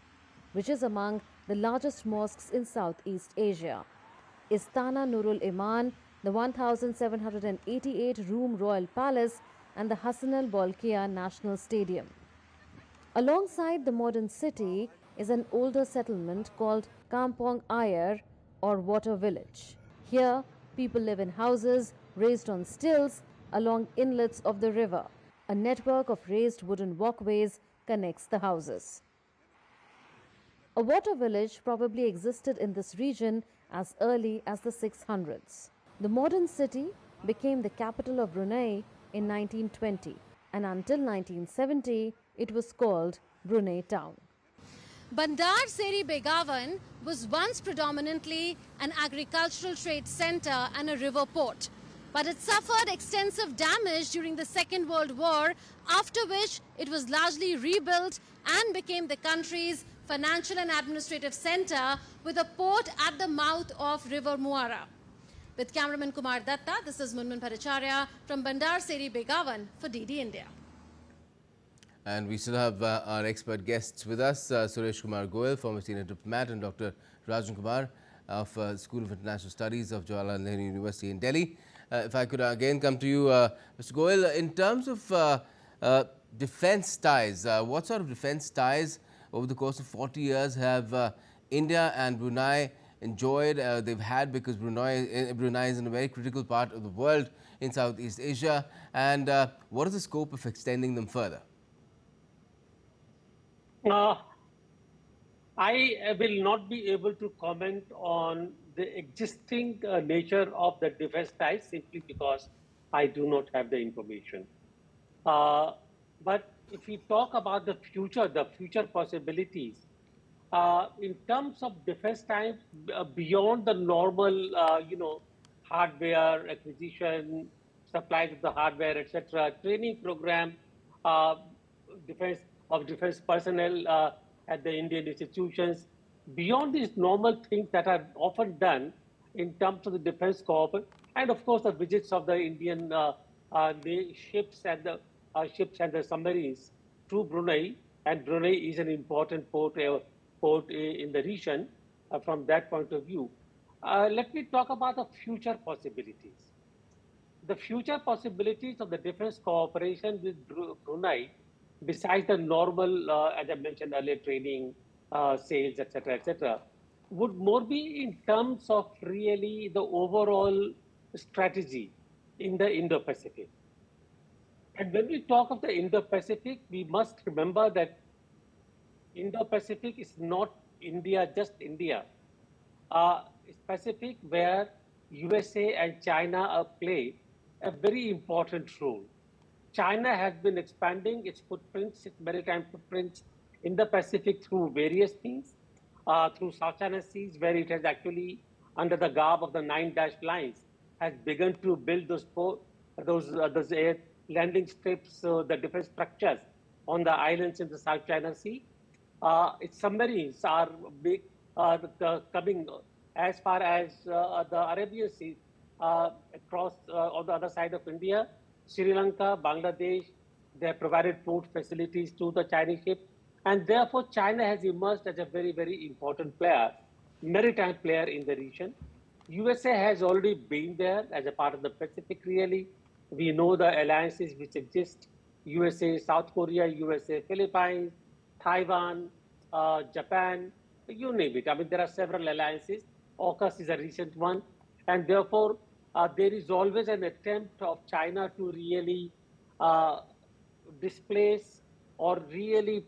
which is among the largest mosques in Southeast Asia. Istana Nurul Iman, the 1,788-room Royal Palace and the Hassanal Bolkiah National Stadium. Alongside the modern city is an older settlement called Kampong Ayer or Water Village. Here, people live in houses raised on stilts along inlets of the river. A network of raised wooden walkways connects the houses. A water village probably existed in this region as early as the 600s. The modern city became the capital of Brunei in 1920, and until 1970, it was called Brunei Town. Bandar Seri Begawan was once predominantly an agricultural trade center and a river port, but it suffered extensive damage during the Second World War, after which it was largely rebuilt and became the country's financial and administrative center with a port at the mouth of River Muara. With cameraman Kumar Datta, this is Munmun Bhattacharya from Bandar Seri Begawan for DD India. And we still have our expert guests with us, Suresh Kumar Goel, former senior diplomat, and Dr. Rajan Kumar of School of International Studies of Jawaharlal Nehru University in Delhi. If I could again come to you, Mr. Goel, in terms of defense ties, what sort of defense ties over the course of 40 years have India and Brunei enjoyed, they've had, because Brunei is in a very critical part of the world in Southeast Asia, and what is the scope of extending them further? I will not be able to comment on the existing nature of the defense ties simply because I do not have the information. But if we talk about the future possibilities, in terms of defense ties beyond the normal, hardware acquisition, supplies of the hardware, etc., training program, defense personnel at the Indian institutions, beyond these normal things that are often done in terms of the defense cooperation, and of course the visits of the Indian ships and the submarines to Brunei, and Brunei is an important port in the region from that point of view. Let me talk about the future possibilities. The future possibilities of the defense cooperation with Brunei, besides the normal, as I mentioned earlier, training, sales, etc., would more be in terms of really the overall strategy in the Indo-Pacific. And when we talk of the Indo-Pacific, we must remember that Indo-Pacific is not India, just India. It's Pacific where USA and China play a very important role. China has been expanding its footprints, its maritime footprints in the Pacific through various things, through South China Seas, where it has actually, under the garb of the 9 dashed lines, has begun to build those air landing strips, the different structures on the islands in the South China Sea. Its submarines are big, coming as far as the Arabian Sea, across on the other side of India. Sri Lanka, Bangladesh, they have provided port facilities to the Chinese ships, and therefore China has emerged as a very, very important player, maritime player in the region. USA has already been there as a part of the Pacific, really. We know the alliances which exist, USA, South Korea, USA, Philippines, Taiwan, Japan, you name it. I mean, there are several alliances. AUKUS is a recent one, and therefore, there is always an attempt of China to really displace or really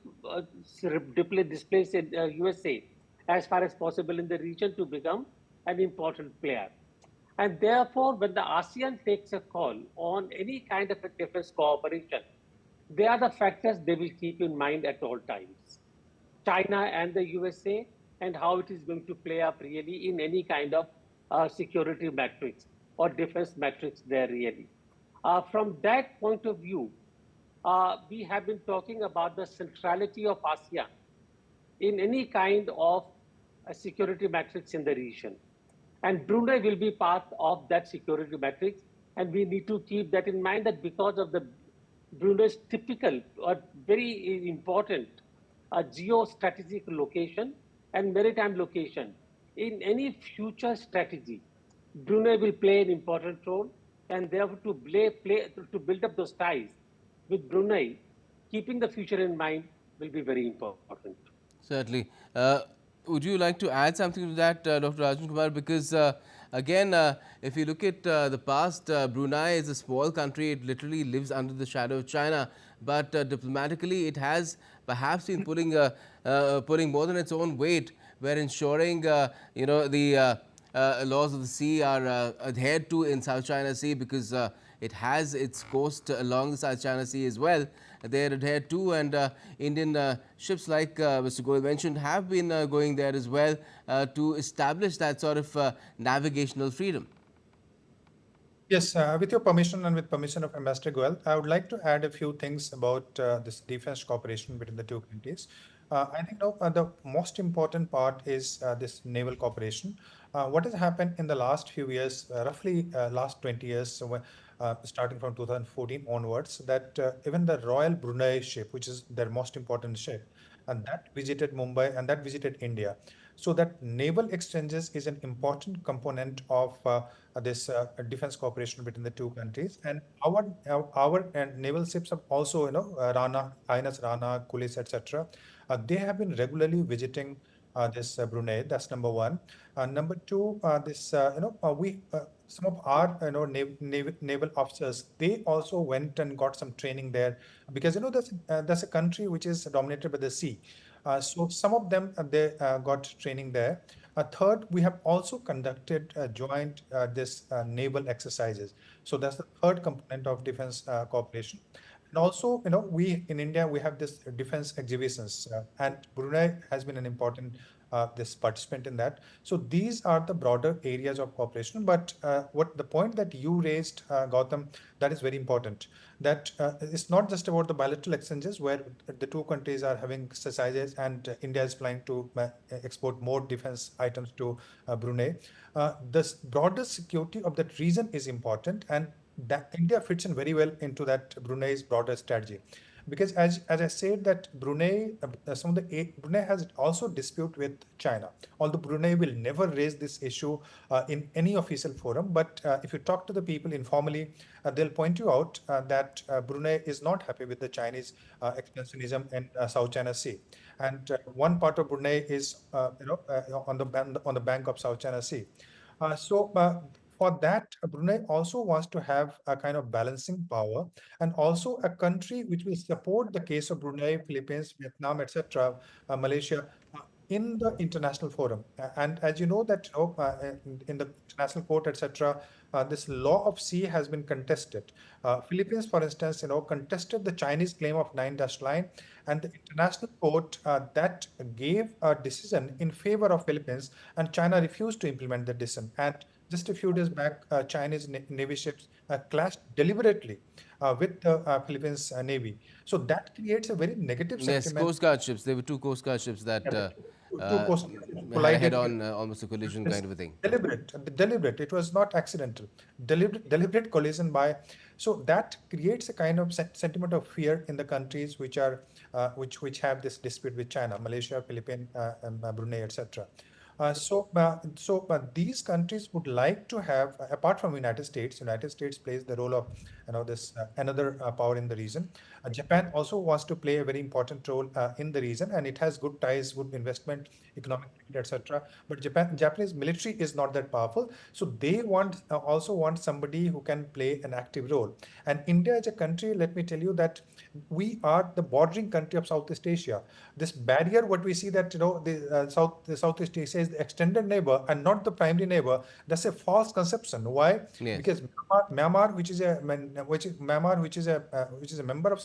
displace USA as far as possible in the region to become an important player. And therefore, when the ASEAN takes a call on any kind of a defense cooperation, they are the factors they will keep in mind at all times. China and the USA, and how it is going to play up really in any kind of security matrix or defense matrix there really. From that point of view, we have been talking about the centrality of ASEAN in any kind of a security matrix in the region. And Brunei will be part of that security matrix. And we need to keep that in mind, that because of the Brunei's typical or very important geostrategic location and maritime location, in any future strategy, Brunei will play an important role, and therefore to build up those ties with Brunei, keeping the future in mind, will be very important. Certainly. Would you like to add something to that, Dr. Rajan Kumar? Because again, if you look at the past, Brunei is a small country. It literally lives under the shadow of China. But diplomatically, it has perhaps been putting more than its own weight, where ensuring the laws of the sea are adhered to in South China Sea, because it has its coast along the South China Sea as well. They are adhered to, and Indian ships, like Mr. Goyal mentioned, have been going there as well to establish that sort of navigational freedom. Yes, with your permission and with permission of Ambassador Goyal, I would like to add a few things about this defense cooperation between the two countries. I think the most important part is this naval cooperation. What has happened in the last few years, roughly last 20 years, so starting from 2014 onwards, that even the Royal Brunei ship, which is their most important ship, and that visited Mumbai and that visited India. So that naval exchanges is an important component of this defense cooperation between the two countries. And our naval ships have also, Rana, INS Rana, Kulis, etc. They have been regularly visiting this Brunei. That's number one. Number two, some of our naval officers, they also went and got some training there, because that's a country which is dominated by the sea. So some of them they got training there. Third, we have also conducted joint this naval exercises. So that's the third component of defense cooperation. And also, we in India, we have this defense exhibitions, and Brunei has been an important this participant in that. So these are the broader areas of cooperation. But what the point that you raised, Gautam, that is very important. That it's not just about the bilateral exchanges where the two countries are having exercises, and India is planning to export more defense items to Brunei. The broader security of that region is important, and that India fits in very well into that Brunei's broader strategy. Because as I said, that Brunei, Brunei has also dispute with China. Although Brunei will never raise this issue in any official forum, but if you talk to the people informally, they'll point you out that Brunei is not happy with the Chinese expansionism in South China Sea, and one part of Brunei is on the bank of South China Sea. For that, Brunei also wants to have a kind of balancing power, and also a country which will support the case of Brunei, Philippines, Vietnam, etc., Malaysia, in the international forum. And as you know that in the international court, etc., this law of sea has been contested. Philippines, for instance, contested the Chinese claim of 9-dash line, and the international court that gave a decision in favor of Philippines, and China refused to implement the decision. And just a few days back, Chinese Navy ships clashed deliberately with the Philippines Navy. So that creates a very negative sentiment. Yes, Coast Guard ships. There were two Coast Guard ships that collided head on, almost a collision kind of a thing. Deliberate. It was not accidental. Deliberate collision by. So that creates a kind of sentiment of fear in the countries which are which have this dispute with China, Malaysia, Philippines, Brunei, etc. These countries would like to have, apart from United States plays the role of this another power in the region. Japan also wants to play a very important role in the region, and it has good ties, good investment, economic etc. But Japanese military is not that powerful, so they also want somebody who can play an active role. And India as a country, let me tell you that we are the bordering country of Southeast Asia. This barrier, what we see that the Southeast Asia is the extended neighbor and not the primary neighbor. That's a false conception. Why? Yes. Because Myanmar, which is a member of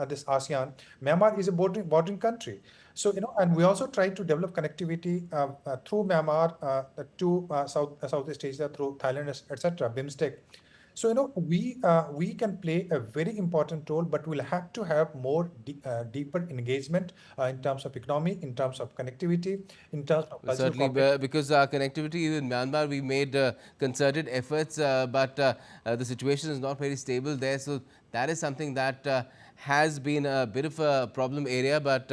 this ASEAN, Myanmar is a bordering country. So and we also try to develop connectivity through Myanmar to Southeast Asia through Thailand, etc. BIMSTEC. So we can play a very important role, but we'll have to have more deeper engagement in terms of economy, in terms of connectivity, in terms of cultural certainly, because our connectivity in Myanmar, we made concerted efforts, but the situation is not very stable there. So that is something that has been a bit of a problem area, but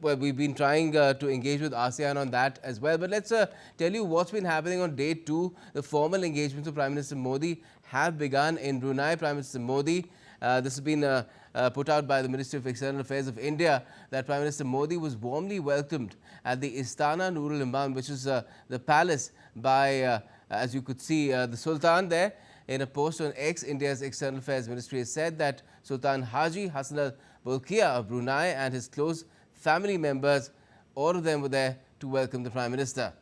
well, we've been trying to engage with ASEAN on that as well. But let's tell you what's been happening on day 2. The formal engagements of Prime Minister Modi have begun in Brunei. Prime Minister Modi, this has been put out by the Ministry of External Affairs of India, that Prime Minister Modi was warmly welcomed at the Istana Nurul Imam, which is the palace by, as you could see, the Sultan there. In a post on X, India's External Affairs Ministry has said that Sultan Haji Hassanal Bolkiah of Brunei and his close family members, all of them were there to welcome the Prime Minister.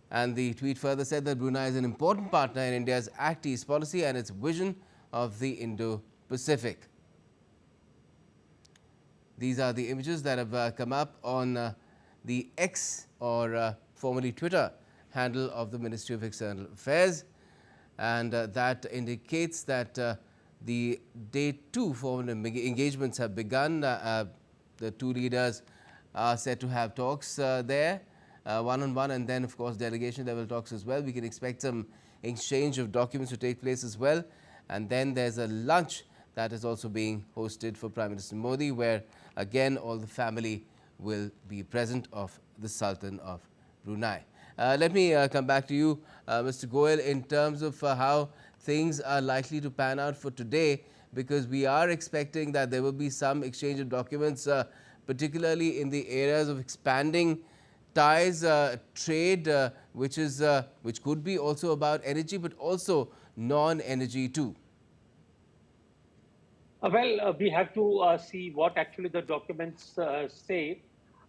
And the tweet further said that Brunei is an important partner in India's Act East policy and its vision of the Indo-Pacific. These are the images that have come up on the X, or formerly Twitter, handle of the Ministry of External Affairs. And that indicates that the day 2 formal engagements have begun. The two leaders are said to have talks there, one-on-one, and then, of course, delegation level talks as well. We can expect some exchange of documents to take place as well. And then there's a lunch that is also being hosted for Prime Minister Modi, where again all the family will be present of the Sultan of Brunei. Let me come back to you, Mr. Goel, in terms of how things are likely to pan out for today, because we are expecting that there will be some exchange of documents, particularly in the areas of expanding ties, trade, which could be also about energy, but also non-energy too. Well, we have to see what actually the documents say.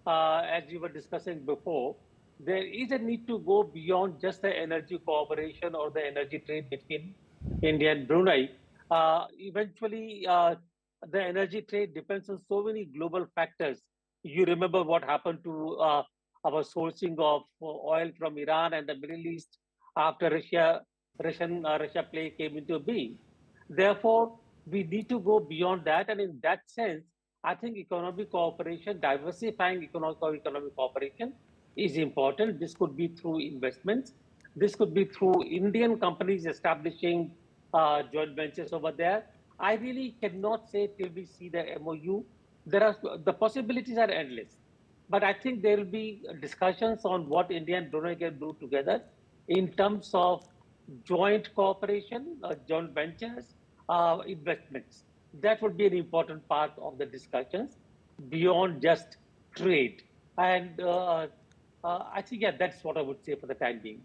As you were discussing before, there is a need to go beyond just the energy cooperation or the energy trade between India and Brunei. Eventually, the energy trade depends on so many global factors. You remember what happened to our sourcing of oil from Iran and the Middle East after Russia play came into being. Therefore, we need to go beyond that, and in that sense, I think economic cooperation, diversifying economic cooperation is important. This could be through investments. This could be through Indian companies establishing joint ventures over there. I really cannot say till we see the MOU. The possibilities are endless. But I think there will be discussions on what India and Brunei can do together in terms of joint cooperation, joint ventures, investments. That would be an important part of the discussions beyond just trade. And I think, yeah, that's what I would say for the time being.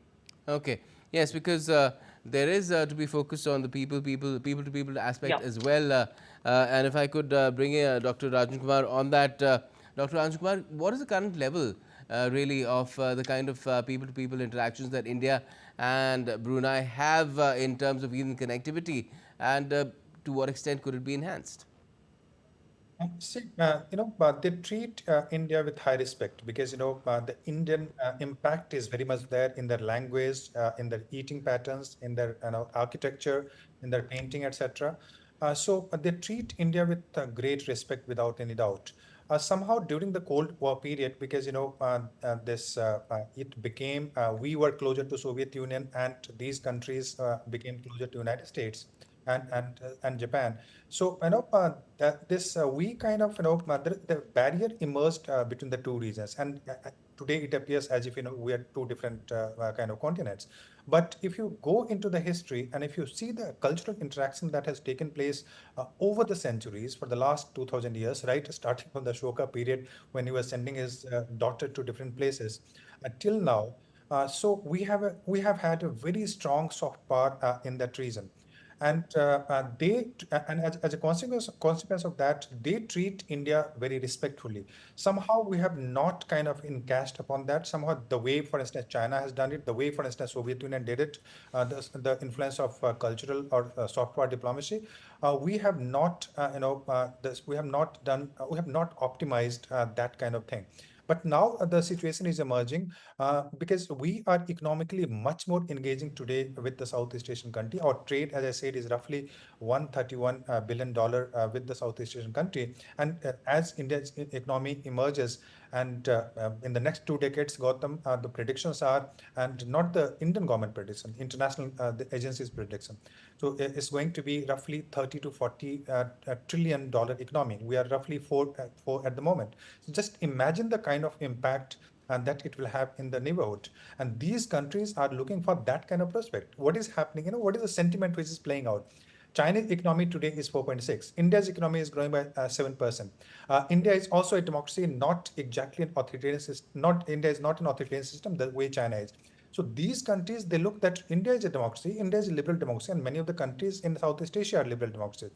Okay. Yes, because there is to be focused on the people-to-people aspect as well. And if I could bring in Dr. Rajan Kumar on that. Dr. Rajan Kumar, what is the current level really of the kind of people-to-people interactions that India and Brunei have in terms of even connectivity, and to what extent could it be enhanced? See, they treat India with high respect because, the Indian impact is very much there in their language, in their eating patterns, in their architecture, in their painting, etc. So they treat India with great respect without any doubt. Somehow during the Cold War period, because, it became, we were closer to Soviet Union and these countries became closer to United States and Japan. So we kind of the barrier emerged between the two regions, and today it appears as if we are two different kind of continents. But if you go into the history and if you see the cultural interaction that has taken place over the centuries for the last 2000 years, right, starting from the Ashoka period when he was sending his daughter to different places till now, so we have had a very strong soft power in that region. And as a consequence of that, they treat India very respectfully. Somehow we have not kind of encashed upon that. Somehow the way, for instance, China has done it, the way, for instance, Soviet Union did it, the influence of cultural or soft power diplomacy, we have not, we have not done, we have not optimized that kind of thing. But now the situation is emerging because we are economically much more engaging today with the Southeast Asian country. Our trade, as I said, is roughly $131 billion with the Southeast Asian country. And as India's economy emerges, and in the next 2 decades, Gautam, the predictions are, and not the Indian government prediction, international the agencies prediction. So it's going to be roughly 30 to 40 trillion dollar economy. We are roughly four at the moment. So just imagine the kind of impact and that it will have in the neighborhood. And these countries are looking for that kind of prospect. What is happening? What is the sentiment which is playing out? China's economy today is 4.6. India's economy is growing by 7%. India is also a democracy, not exactly an authoritarian system. India is not an authoritarian system the way China is. So these countries, they look that India is a democracy, India is a liberal democracy, and many of the countries in Southeast Asia are liberal democracies.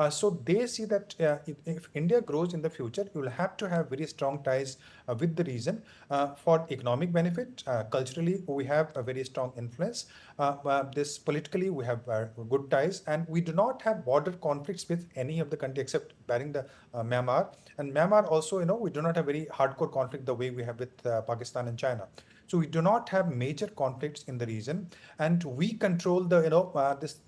So they see that if India grows in the future, you will have to have very strong ties with the region for economic benefit. Culturally, we have a very strong influence. This politically, we have good ties, and we do not have border conflicts with any of the country except barring the Myanmar. And Myanmar also, we do not have very hardcore conflict the way we have with Pakistan and China. So we do not have major conflicts in the region, and we control the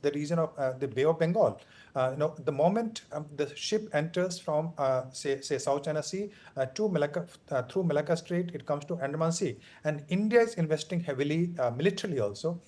the region of the Bay of Bengal. The moment the ship enters from say South China Sea to Malacca through Malacca Strait, it comes to Andaman Sea, and India is investing heavily militarily also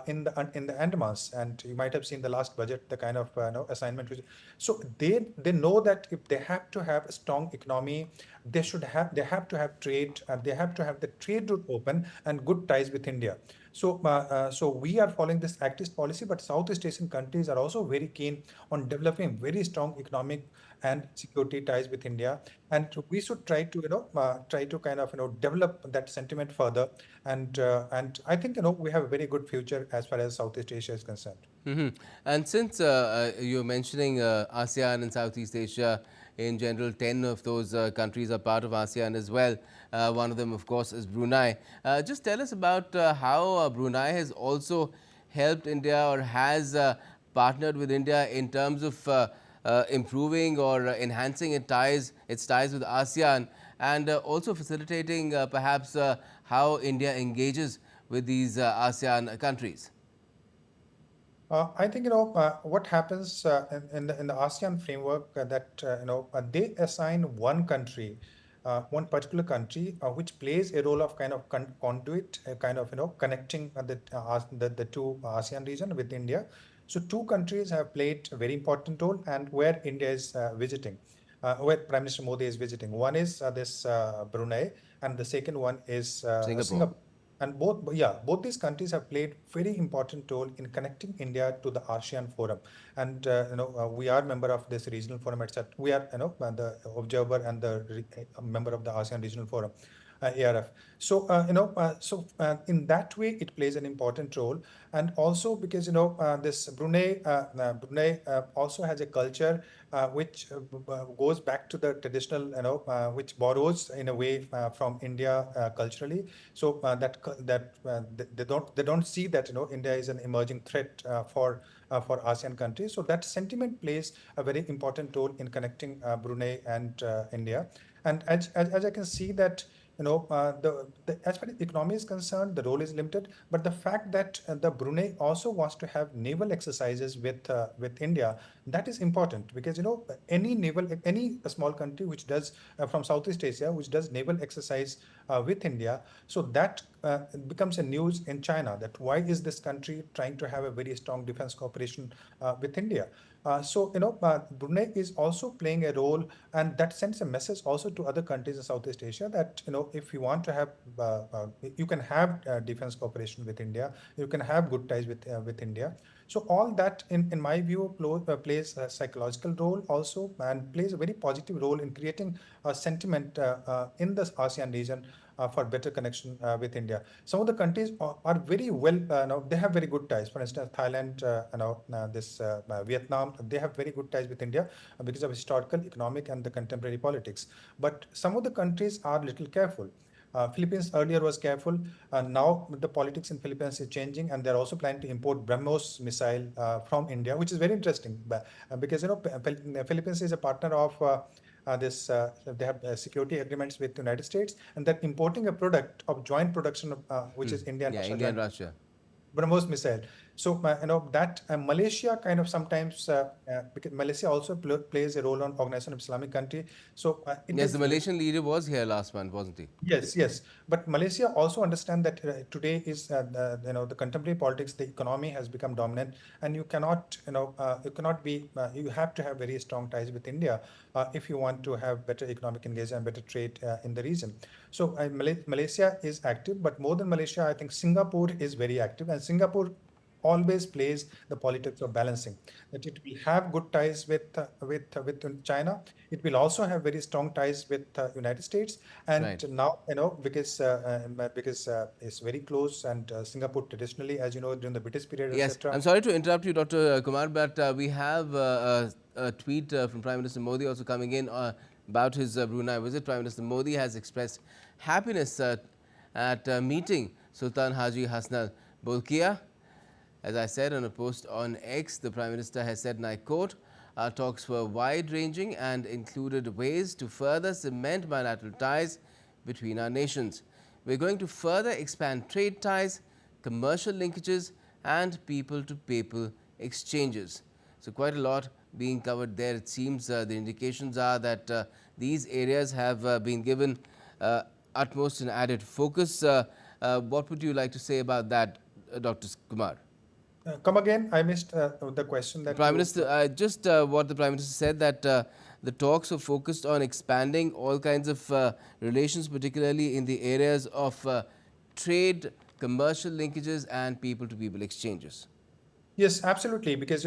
in the Andamans. And you might have seen the last budget, the kind of assignment. So they know that if they have to have a strong economy, they have to have trade, they have to have the trade route open and good ties with India. So we are following this activist policy, but Southeast Asian countries are also very keen on developing very strong economic and security ties with India, and we should try to kind of develop that sentiment further. And I think we have a very good future as far as Southeast Asia is concerned. And since you're mentioning ASEAN and Southeast Asia in general, 10 of those countries are part of ASEAN as well. One of them, of course, is Brunei. Just tell us about how Brunei has also helped India or has partnered with India in terms of improving or enhancing its ties with ASEAN, and also facilitating perhaps how India engages with these ASEAN countries. I think what happens in the ASEAN framework that they assign one country, one particular country, which plays a role of kind of conduit, kind of connecting the two ASEAN region with India. So two countries have played a very important role, and where India is visiting, where Prime Minister Modi is visiting. One is this Brunei, and the second one is Singapore. And both these countries have played very important role in connecting India to the ASEAN forum. And we are member of this regional forum, etc. We are the observer and the member of the ASEAN regional forum. ARF. So in that way, it plays an important role, and also because this Brunei also has a culture which goes back to the traditional, which borrows in a way from India culturally. So they don't see that India is an emerging threat for ASEAN countries. So that sentiment plays a very important role in connecting Brunei and India. And as I can see that. As far as economy is concerned, the role is limited. But the fact that the Brunei also wants to have naval exercises with India, that is important, because any small country which does from Southeast Asia which does naval exercise with India, so that becomes a news in China, that why is this country trying to have a very strong defense cooperation with India. So, Brunei is also playing a role, and that sends a message also to other countries in Southeast Asia that, if you want to have, you can have defense cooperation with India, you can have good ties with India. So all that, in my view, plays a psychological role also, and plays a very positive role in creating a sentiment in the ASEAN region for better connection with India. Some of the countries are very well, they have very good ties. For instance, Thailand, Vietnam, they have very good ties with India because of historical, economic, and the contemporary politics. But some of the countries are little careful. Philippines earlier was careful. Now the politics in Philippines is changing, and they're also planning to import BrahMos missile from India, which is very interesting. Because Philippines is a partner of they have security agreements with the United States, and they're importing a product of joint production of, which is India and Russia. India and Russia. BrahMos missile. So that Malaysia kind of sometimes because Malaysia also plays a role on Organization of Islamic Country. So yes, the Malaysian leader was here last month, wasn't he? Yes. But Malaysia also understand that today is the contemporary politics, the economy has become dominant, and you cannot you have to have very strong ties with India if you want to have better economic engagement and better trade in the region. So Malaysia is active, but more than Malaysia, I think Singapore is very active, and Singapore always plays the politics of balancing. That it will have good ties with China. It will also have very strong ties with United States. And right. Now because it's very close, and Singapore traditionally, as you know, during the British period, yes, etc. I'm sorry to interrupt you, Dr. Kumar, but we have a tweet from Prime Minister Modi also coming in about his Brunei visit. Prime Minister Modi has expressed happiness at meeting Sultan Haji Hassanal Bolkiah. As I said on a post on X, the Prime Minister has said, and I quote, "Our talks were wide-ranging and included ways to further cement bilateral ties between our nations. We're going to further expand trade ties, commercial linkages, and people-to-people exchanges." So quite a lot being covered there. It seems the indications are that these areas have been given utmost and added focus. What would you like to say about that, Dr. Kumar? Come again, I missed the question. That Prime Minister, just what the Prime Minister said, that the talks are focused on expanding all kinds of relations, particularly in the areas of trade, commercial linkages, and people-to-people exchanges. Yes, absolutely. Because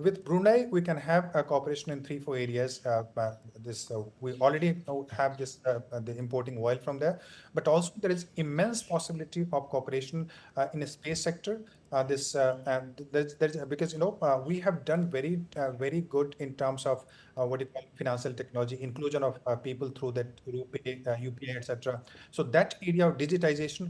with Brunei, we can have a cooperation in 3-4 areas. We already have this the importing oil from there, but also there is immense possibility of cooperation in the space sector. Because we have done very good in terms of what you call financial technology, inclusion of people through that UPI, etc. So that area of digitization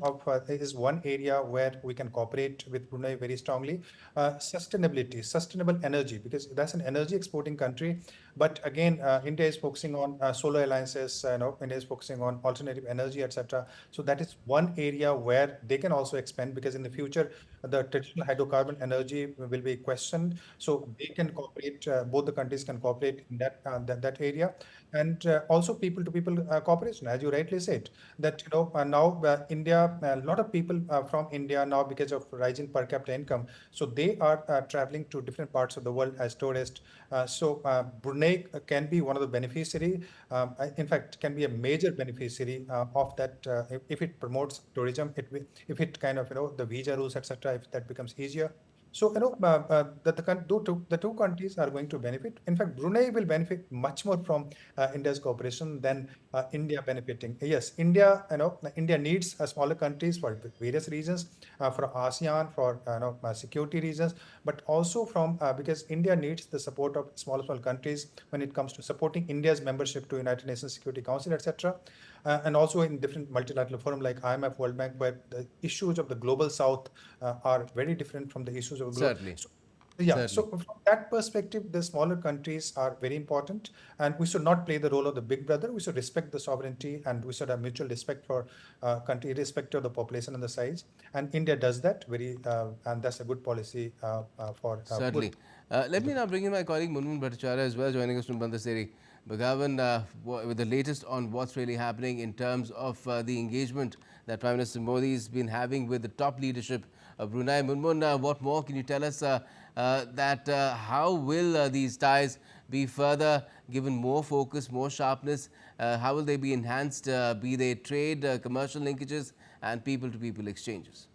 is one area where we can cooperate with Brunei very strongly. Sustainability, sustainable energy, because that's an energy exporting country. But again, India is focusing on solar alliances. India is focusing on alternative energy, etc. So that is one area where they can also expand, because in the future the traditional hydrocarbon energy will be questioned. So they can cooperate. Both the countries can cooperate in that area, and also people-to-people cooperation, as you rightly said. That now India, a lot of people from India now, because of rising per capita income, so they are traveling to different parts of the world as tourists. So Brunei can be one of the beneficiary. In fact, can be a major beneficiary of that if it promotes tourism. If it kind of the visa rules, etc. If that becomes easier. So the two countries are going to benefit. In fact, Brunei will benefit much more from India's cooperation than India benefiting. Yes, India needs smaller countries for various reasons, for ASEAN, for security reasons, but also from because India needs the support of small countries when it comes to supporting India's membership to United Nations Security Council, etc. And also in different multilateral forum like IMF, World Bank, where the issues of the global South are very different from the issues of global. Certainly. So from that perspective, the smaller countries are very important, and we should not play the role of the big brother. We should respect the sovereignty, and we should have mutual respect for country, irrespective of the population and the size. And India does that and that's a good policy for. Certainly. Let me now bring in my colleague Munmun Bhattacharya as well, joining us from Bandar Seri Begawan with the latest on what's really happening in terms of the engagement that Prime Minister Modi has been having with the top leadership of Brunei. Munmun, what more can you tell us how will these ties be further given more focus, more sharpness? How will they be enhanced, be they trade, commercial linkages and people-to-people exchanges?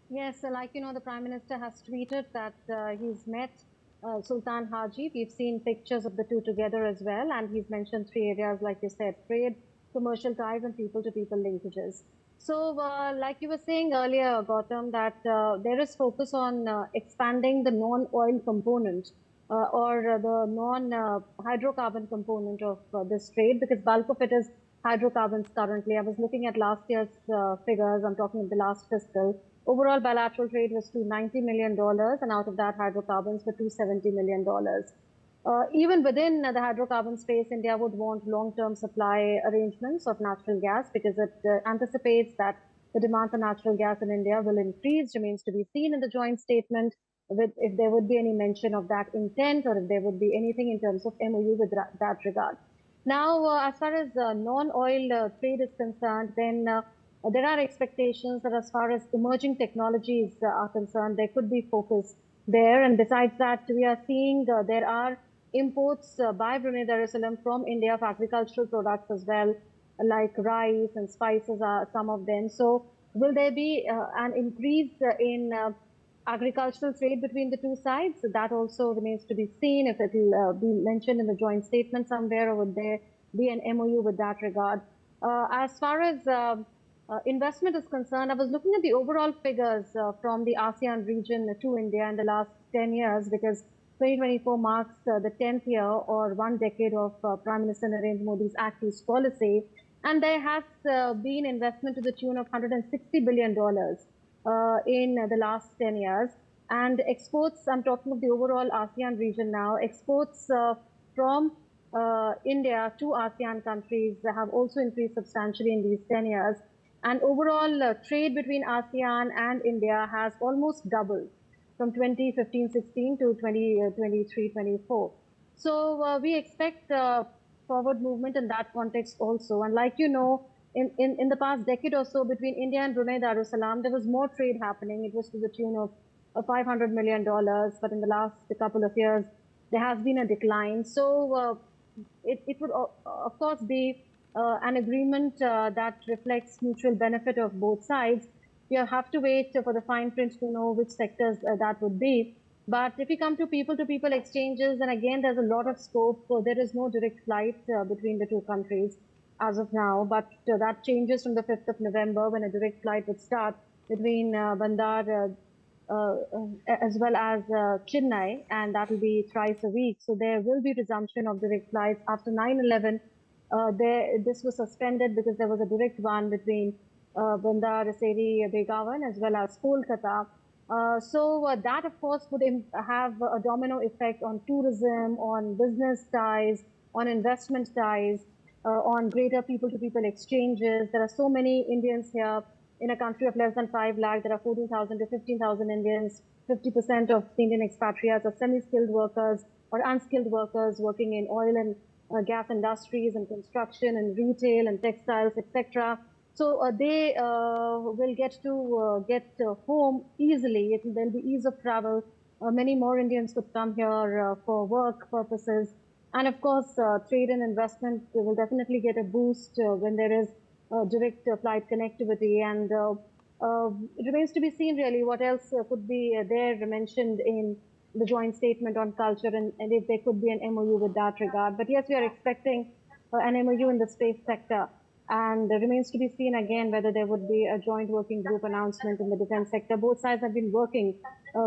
Yes, so like you know, the Prime Minister has tweeted that he's met Sultan Haji. We've seen pictures of the two together as well, and he's mentioned three areas, like you said: trade, commercial ties, and people-to-people linkages. So, like you were saying earlier, Gautam, that there is focus on expanding the non-oil component or the non-hydrocarbon component of this trade, because bulk of it is hydrocarbons currently. I was looking at last year's figures. I'm talking of the last fiscal. Overall bilateral trade was $290 million, and out of that, hydrocarbons were $270 million. Even within the hydrocarbon space, India would want long-term supply arrangements of natural gas, because it anticipates that the demand for natural gas in India will increase. Remains to be seen in the joint statement if there would be any mention of that intent, or if there would be anything in terms of MOU with that regard. Now, as far as non-oil trade is concerned, then there are expectations that as far as emerging technologies are concerned, there could be focus there. And besides that, we are seeing there are imports by Brunei Darussalam from India of agricultural products as well, like rice and spices are some of them. So will there be an increase in agricultural trade between the two sides? So that also remains to be seen, if it will be mentioned in the joint statement somewhere, or would there be an MOU with that regard. As far as investment is concerned, I was looking at the overall figures from the ASEAN region to India in the last 10 years, because 2024 marks the 10th year or 1 decade of Prime Minister Narendra Modi's Act East policy. And there has been investment to the tune of $160 billion in the last 10 years. And exports, I'm talking of the overall ASEAN region now, exports from India to ASEAN countries have also increased substantially in these 10 years. And overall trade between ASEAN and India has almost doubled from 2015-16 to 2023-24. So we expect forward movement in that context also. And like you know, in the past decade or so, between India and Brunei Darussalam, there was more trade happening. It was to the tune of $500 million. But in the last couple of years, there has been a decline. So it would, of course, be an agreement that reflects mutual benefit of both sides. You have to wait for the fine print to know which sectors that would be. But if we come to people-to-people exchanges, then again, there's a lot of scope. So there is no direct flight between the two countries as of now. But that changes from the 5th of November, when a direct flight would start between Bandar as well as Chennai, and that will be thrice a week. So there will be resumption of direct flights after 9/11. This was suspended because there was a direct one between Bandar Seri Begawan as well as Kolkata. So that, of course, would have a domino effect on tourism, on business ties, on investment ties, on greater people-to-people exchanges. There are so many Indians here in a country of less than 5 lakh. There are 14,000 to 15,000 Indians. 50% of the Indian expatriates are semi-skilled workers or unskilled workers working in oil and gas industries and construction and retail and textiles, etc. So they will get to get home easily. There'll be ease of travel. Many more Indians could come here for work purposes. And of course, trade and investment will definitely get a boost when there is direct flight connectivity. And it remains to be seen really what else could be there mentioned in the joint statement on culture, and if there could be an MOU with that regard. But yes, we are expecting an MOU in the space sector. And it remains to be seen again whether there would be a joint working group announcement in the defense sector. Both sides have been working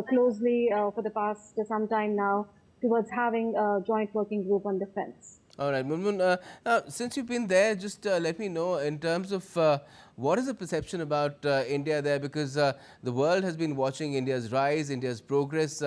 closely for the past some time now towards having a joint working group on defense. All right, Munmun, since you've been there, just let me know in terms of what is the perception about India there, because the world has been watching India's rise, India's progress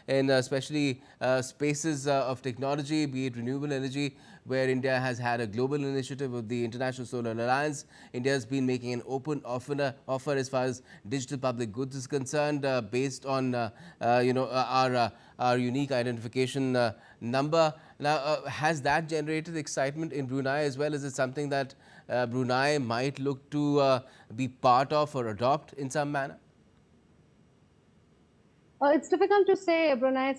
in especially spaces of technology, be it renewable energy, where India has had a global initiative with the International Solar Alliance. India has been making an open offer as far as digital public goods is concerned, based on our unique identification number. Now, has that generated excitement in Brunei as well? Is it something that Brunei might look to be part of or adopt in some manner? It's difficult to say, Brunei,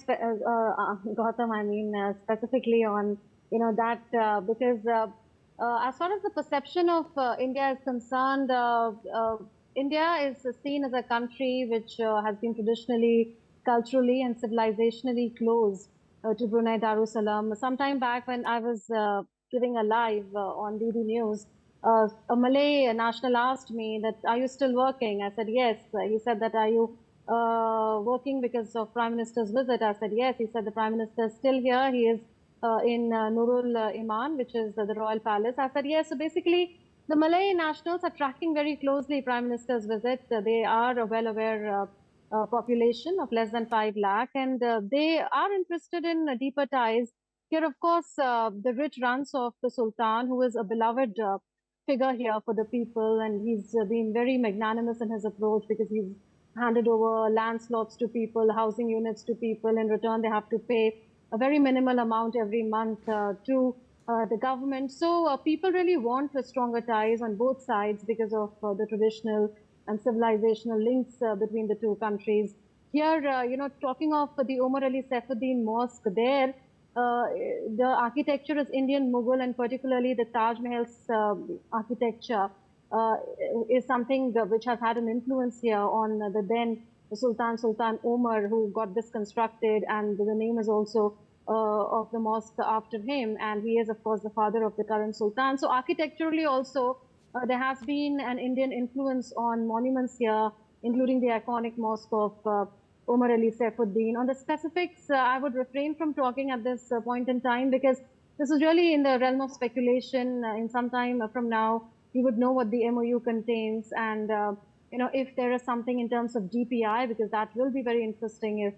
Gautam, specifically on, that because as far as the perception of India is concerned, India is seen as a country which has been traditionally, culturally and civilizationally close to Brunei Darussalam. Some time back when I was giving a live on DD News, a Malay national asked me that, are you still working? I said, yes. He said that, are you working because of Prime Minister's visit? I said, yes. He said, the Prime Minister is still here. He is in Nurul Iman, which is the Royal Palace. I said, yes. So basically, the Malay nationals are tracking very closely Prime Minister's visit. They are a well-aware population of less than 5 lakh, and they are interested in deeper ties. Here, of course, the rich runs of the Sultan, who is a beloved figure here for the people, and he's been very magnanimous in his approach because he's handed over land slots to people, housing units to people. In return, they have to pay a very minimal amount every month to the government. So people really want stronger ties on both sides because of the traditional and civilizational links between the two countries. Here, talking of the Omar Ali Saifuddin Mosque, there, the architecture is Indian Mughal, and particularly the Taj Mahal's architecture is something which has had an influence here on the then Sultan Omar, who got this constructed, and the name is also of the mosque after him, and he is of course the father of the current Sultan. So architecturally also there has been an Indian influence on monuments here, including the iconic mosque of Omar Ali Saifuddin. On the specifics, I would refrain from talking at this point in time, because this is really in the realm of speculation. In some time from now, we would know what the MOU contains, and if there is something in terms of DPI, because that will be very interesting if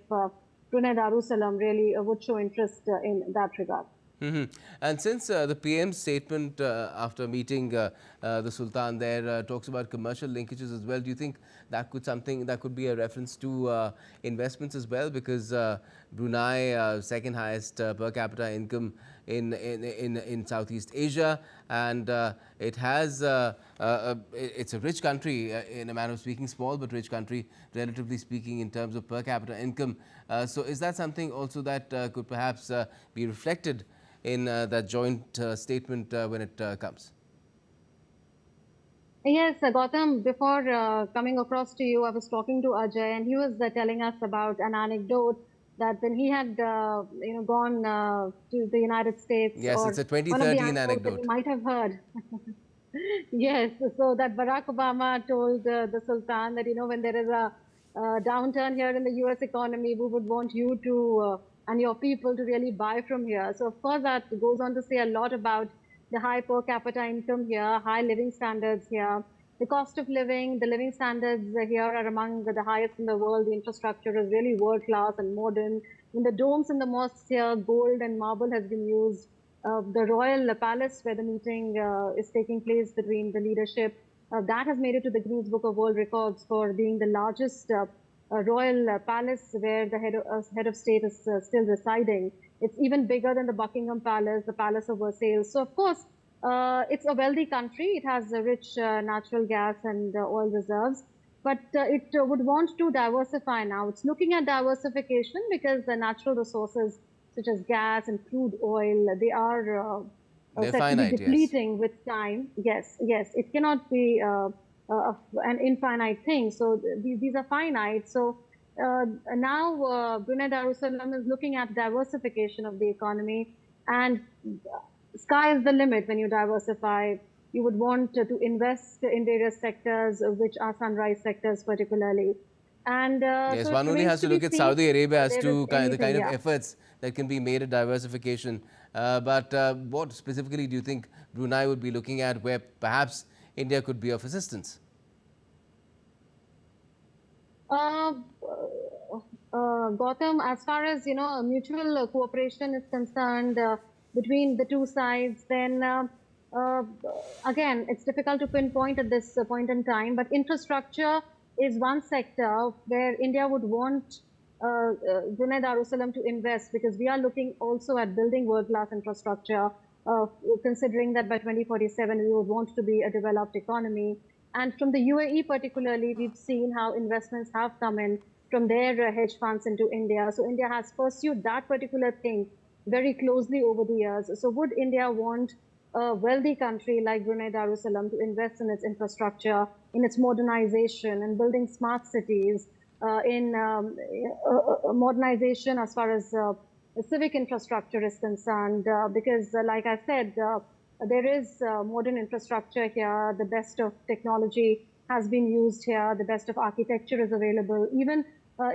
Brunei Darussalam really would show interest in that regard. And since the PM's statement after meeting the Sultan there talks about commercial linkages as well, do you think that could be a reference to investments as well? Because Brunei, second highest per capita income in Southeast Asia, and it has it's a rich country in a manner of speaking, small but rich country relatively speaking in terms of per capita income. So is that something also that could perhaps be reflected in that joint statement when it comes? Yes, Gautam, before coming across to you, I was talking to Ajay, and he was telling us about an anecdote that when he had gone to the United States. Yes, or it's a 2013 anecdote. That you might have heard. Yes, so that Barack Obama told the Sultan that, when there is a downturn here in the US economy, we would want you to and your people to really buy from here. So of course that goes on to say a lot about the high per capita income here, high living standards here, the cost of living, the living standards here are among the highest in the world. The infrastructure is really world class and modern. In the domes in the mosques here, gold and marble has been used. The royal palace where the meeting is taking place between the leadership, that has made it to the Guinness Book of World Records for being the largest royal palace where the head of state is still residing. It's even bigger than the Buckingham Palace, the Palace of Versailles. So of course, it's a wealthy country. It has rich natural gas and oil reserves, but it would want to diversify now. It's looking at diversification because the natural resources such as gas and crude oil, they are said to be depleting with time. Yes, it cannot be an infinite thing. So these are finite. So now Brunei Darussalam is looking at diversification of the economy, and sky is the limit when you diversify. You would want to invest in various sectors, which are sunrise sectors particularly. And yes, so one only has to look at Saudi Arabia as to the kind of yeah. efforts that can be made at diversification. But what specifically do you think Brunei would be looking at where perhaps India could be of assistance? Gautam, as far as mutual cooperation is concerned between the two sides, then again, it's difficult to pinpoint at this point in time. But infrastructure is one sector where India would want Brunei Darussalam to invest, because we are looking also at building world-class infrastructure considering that by 2047 we would want to be a developed economy. And from the UAE particularly, we've seen how investments have come in from their hedge funds into India. So India has pursued that particular thing very closely over the years. So would India want a wealthy country like Brunei Darussalam to invest in its infrastructure, in its modernization, and building smart cities, in modernization as far as civic infrastructure is concerned? Because, like I said, there is modern infrastructure here. The best of technology has been used here. The best of architecture is available. Even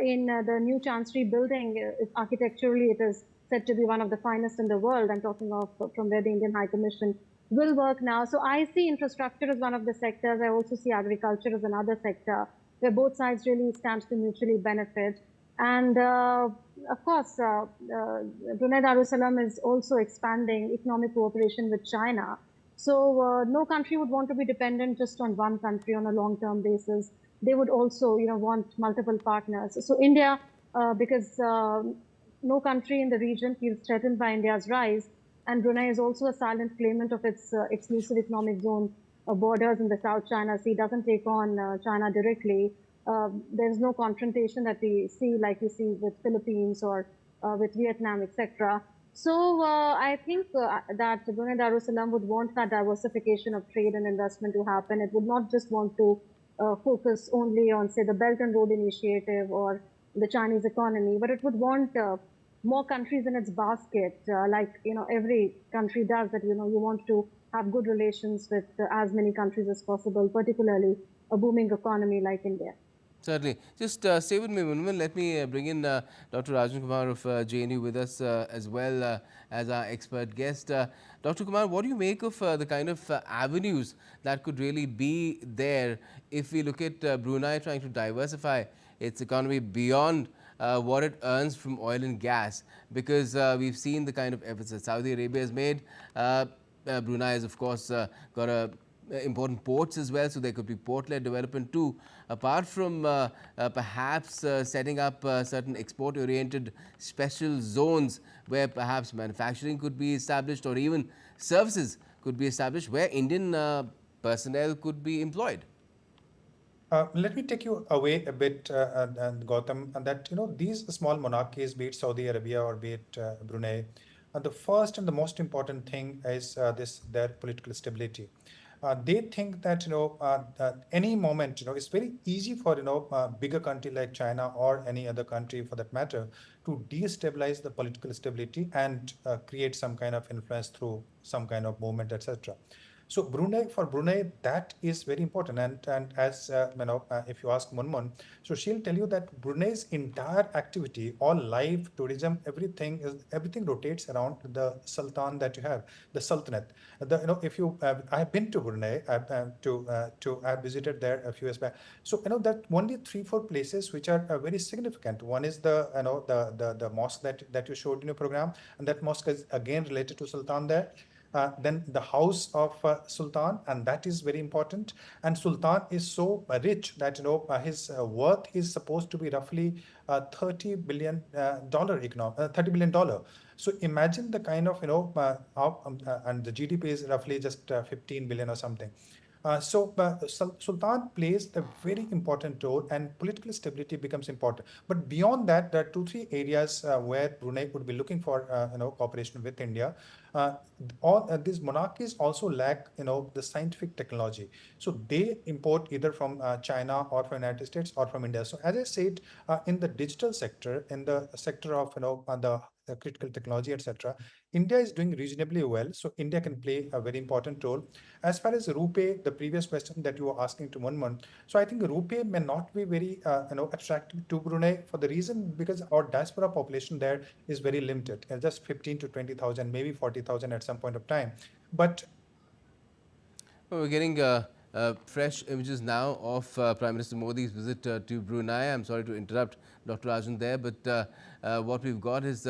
in the new Chancery building, architecturally, it is said to be one of the finest in the world. I'm talking of from where the Indian High Commission will work now. So I see infrastructure as one of the sectors. I also see agriculture as another sector where both sides really stand to mutually benefit. And of course, Brunei Darussalam is also expanding economic cooperation with China. So no country would want to be dependent just on one country on a long-term basis. They would also, want multiple partners. So India, because no country in the region feels threatened by India's rise, and Brunei is also a silent claimant of its exclusive economic zone borders in the South China Sea, doesn't take on China directly. There's no confrontation that we see like we see with Philippines or with Vietnam, etc. So I think that Brunei Darussalam would want that diversification of trade and investment to happen. It would not just want to focus only on, say, the Belt and Road Initiative or the Chinese economy, but it would want more countries in its basket, like every country does. That you want to have good relations with as many countries as possible, particularly a booming economy like India. Certainly. Just stay with me, Munman. Let me bring in Dr. Rajan Kumar of JNU with us as well as our expert guest. Dr. Kumar, what do you make of the kind of avenues that could really be there if we look at Brunei trying to diversify its economy beyond what it earns from oil and gas? Because we've seen the kind of efforts that Saudi Arabia has made. Brunei has, of course, got important ports as well, so there could be port-led development too. Apart from perhaps setting up certain export-oriented special zones where perhaps manufacturing could be established or even services could be established where Indian personnel could be employed. Let me take you away a bit, and Gautam, and that these small monarchies, be it Saudi Arabia or be it Brunei, the first and the most important thing is their political stability. They think that any moment it's very easy for bigger country like China or any other country for that matter to destabilize the political stability and create some kind of influence through some kind of movement, etc. So for Brunei, that is very important. And as if you ask Munmun, so she'll tell you that Brunei's entire activity, all life, tourism, everything rotates around the Sultan that you have, the Sultanate. If you, I have been to Brunei, I visited there a few years back. So that only 3-4 places which are very significant. One is the mosque that you showed in your program, and that mosque is again related to Sultan there. Then the house of Sultan, and that is very important. And Sultan is so rich that his worth is supposed to be roughly $30 billion $30 billion. So imagine the kind of and the GDP is roughly just 15 billion or something. Sultan plays a very important role, and political stability becomes important. But beyond that, there are 2-3 areas where Brunei would be looking for cooperation with India. All these monarchies also lack the scientific technology, so they import either from China or from United States or from India. So as I said, in the digital sector, in the sector of the critical technology, etc., India is doing reasonably well, so India can play a very important role. As far as Rupee, the previous question that you were asking to Munmun, so I think Rupee may not be very attractive to Brunei for the reason because our diaspora population there is very limited, just 15 to 20,000, maybe 40,000 at some point of time. But we're getting fresh images now of Prime Minister Modi's visit to Brunei. I'm sorry to interrupt Dr. Rajan there, but what we've got is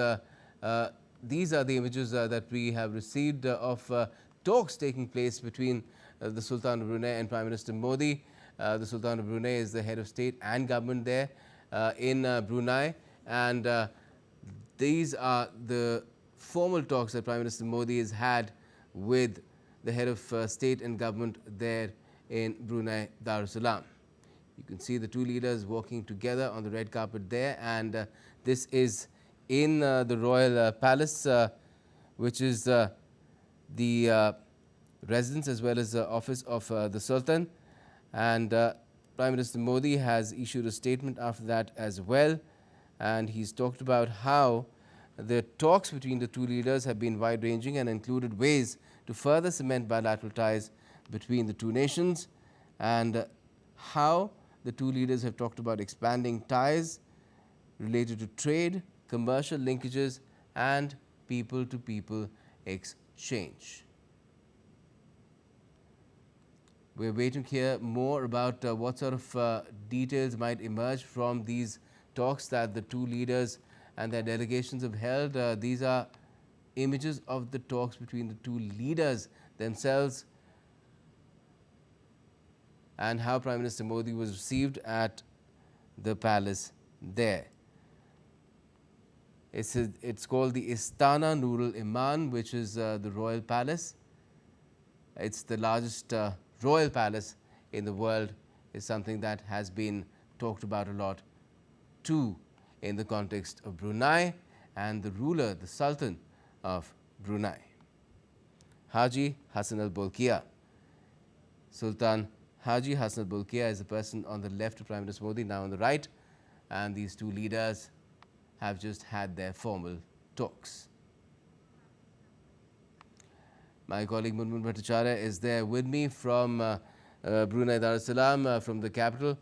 these are the images that we have received of talks taking place between the Sultan of Brunei and Prime Minister Modi. The Sultan of Brunei is the head of state and government there in Brunei, and these are the formal talks that Prime Minister Modi has had with the head of state and government there in Brunei Darussalam. You can see the two leaders walking together on the red carpet there, and this is in the royal palace, which is the residence as well as the office of the Sultan. And Prime Minister Modi has issued a statement after that as well, and he's talked about how the talks between the two leaders have been wide-ranging and included ways to further cement bilateral ties between the two nations, and how the two leaders have talked about expanding ties related to trade, commercial linkages and people-to-people exchange. We're waiting to hear more about what sort of details might emerge from these talks that the two leaders and their delegations have held. These are images of the talks between the two leaders themselves, and how Prime Minister Modi was received at the palace there. It's called the Istana Nurul Iman, which is the royal palace. It's the largest royal palace in the world. Is something that has been talked about a lot too in the context of Brunei and the ruler, the Sultan of Brunei, Haji Hassanal Bolkiah. Sultan Haji Hassanal Bolkiah is the person on the left of Prime Minister Modi, now on the right, and these two leaders have just had their formal talks. My colleague Munmun Bhattacharya is there with me from Brunei Darussalam, from the capital,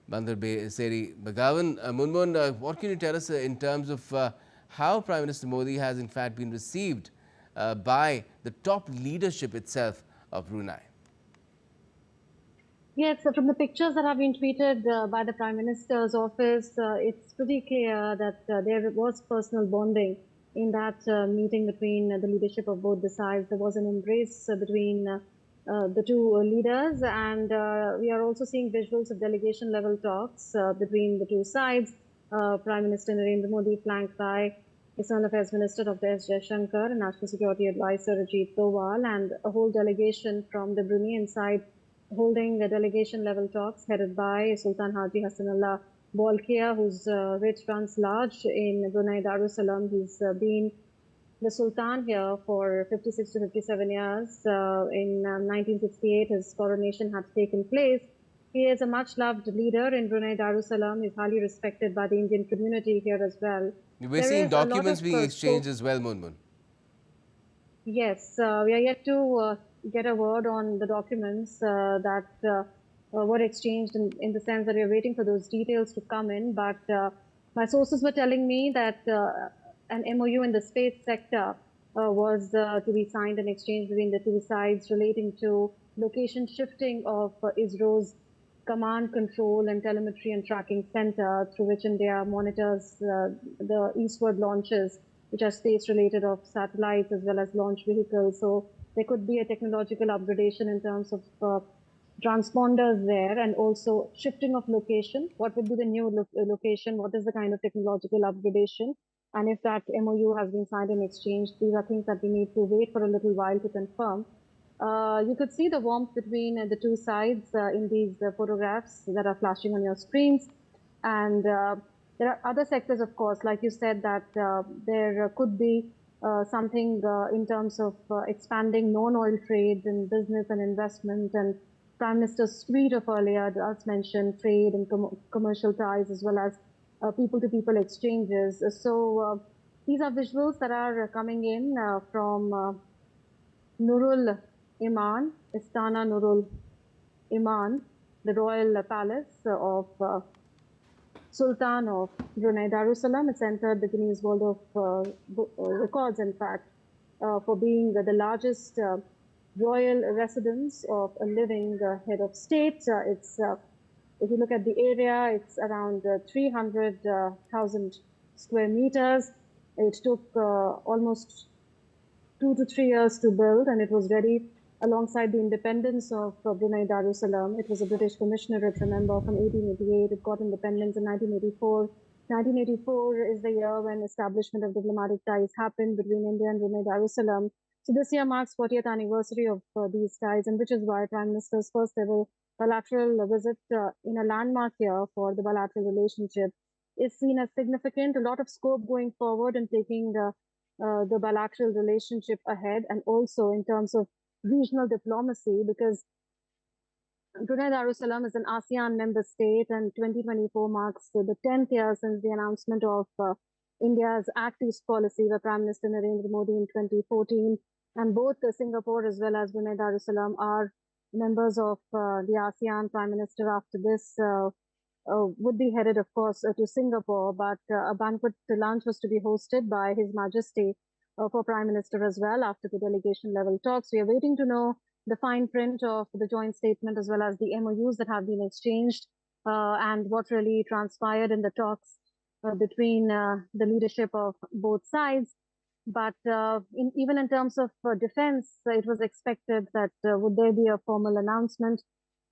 Bandar Seri Begawan. Munmun, what can you tell us in terms of how Prime Minister Modi has in fact been received by the top leadership itself of Brunei? Yes, so from the pictures that have been tweeted by the Prime Minister's office, it's pretty clear that there was personal bonding in that meeting between the leadership of both the sides. There was an embrace between the two leaders, and we are also seeing visuals of delegation level talks between the two sides. Prime Minister Narendra Modi flanked by External Affairs Minister Dr. S. Jaishankar, National Security Advisor Ajit Doval, and a whole delegation from the Bruneian side holding the delegation level talks headed by Sultan Haji Hassanal Bolkiah, whose rich runs large in Brunei Darussalam. He's been the Sultan here for 56 to 57 years. In 1968, his coronation had taken place. He is a much-loved leader in Brunei Darussalam. He's highly respected by the Indian community here as well. We're seeing documents being exchanged as well, Munmun. Yes, we are yet to get a word on the documents that were exchanged in the sense that we are waiting for those details to come in. But my sources were telling me that an MOU in the space sector was to be signed and exchanged between the two sides relating to location shifting of ISRO's command, control and telemetry and tracking center, through which India monitors the eastward launches, which are space related, of satellites as well as launch vehicles. So there could be a technological upgradation in terms of transponders there, and also shifting of location. What would be the new location? What is the kind of technological upgradation? And if that MOU has been signed and exchanged, these are things that we need to wait for a little while to confirm. You could see the warmth between the two sides in these photographs that are flashing on your screens. And there are other sectors, of course, like you said, that there could be something in terms of expanding non-oil trade and business and investment. And Prime Minister's suite of earlier does mention trade and commercial ties, as well as people-to-people exchanges. So these are visuals that are coming in from Nurul Iman, Istana Nurul Iman, the royal palace of Sultan of Brunei Darussalam. It's entered the Guinness World of Records, in fact, for being the largest royal residence of a living head of state. If you look at the area, it's around 300,000 square meters. It took almost 2 to 3 years to build, and it was ready alongside the independence of Brunei Darussalam. It was a British commissionerate, remember, from 1888. It got independence in 1984. 1984 is the year when establishment of diplomatic ties happened between India and Brunei Darussalam. So this year marks 40th anniversary of these ties, and which is why Prime Minister's first ever bilateral visit in a landmark year for the bilateral relationship is seen as significant. A lot of scope going forward and taking the bilateral relationship ahead, and also in terms of regional diplomacy, because Brunei Darussalam is an ASEAN member state, and 2024 marks the 10th year since the announcement of India's Act East policy by Prime Minister Narendra Modi in 2014. And both Singapore as well as Brunei Darussalam are members of the ASEAN. Prime Minister after this would be headed, of course, to Singapore, but a banquet lunch was to be hosted by His Majesty for Prime Minister as well after the delegation level talks. We are waiting to know the fine print of the joint statement as well as the MOUs that have been exchanged and what really transpired in the talks between the leadership of both sides. But even in terms of defense, it was expected that would there be a formal announcement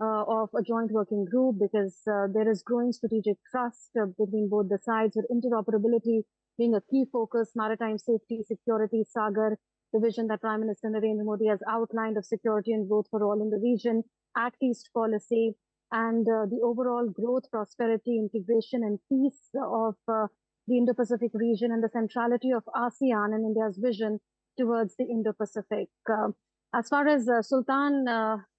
of a joint working group, because there is growing strategic trust between both the sides, with interoperability being a key focus, maritime safety, security, Sagar, the vision that Prime Minister Narendra Modi has outlined of security and growth for all in the region, Act East policy, and the overall growth, prosperity, integration, and peace of the Indo-Pacific region, and the centrality of ASEAN and India's vision towards the Indo-Pacific. As far as Sultan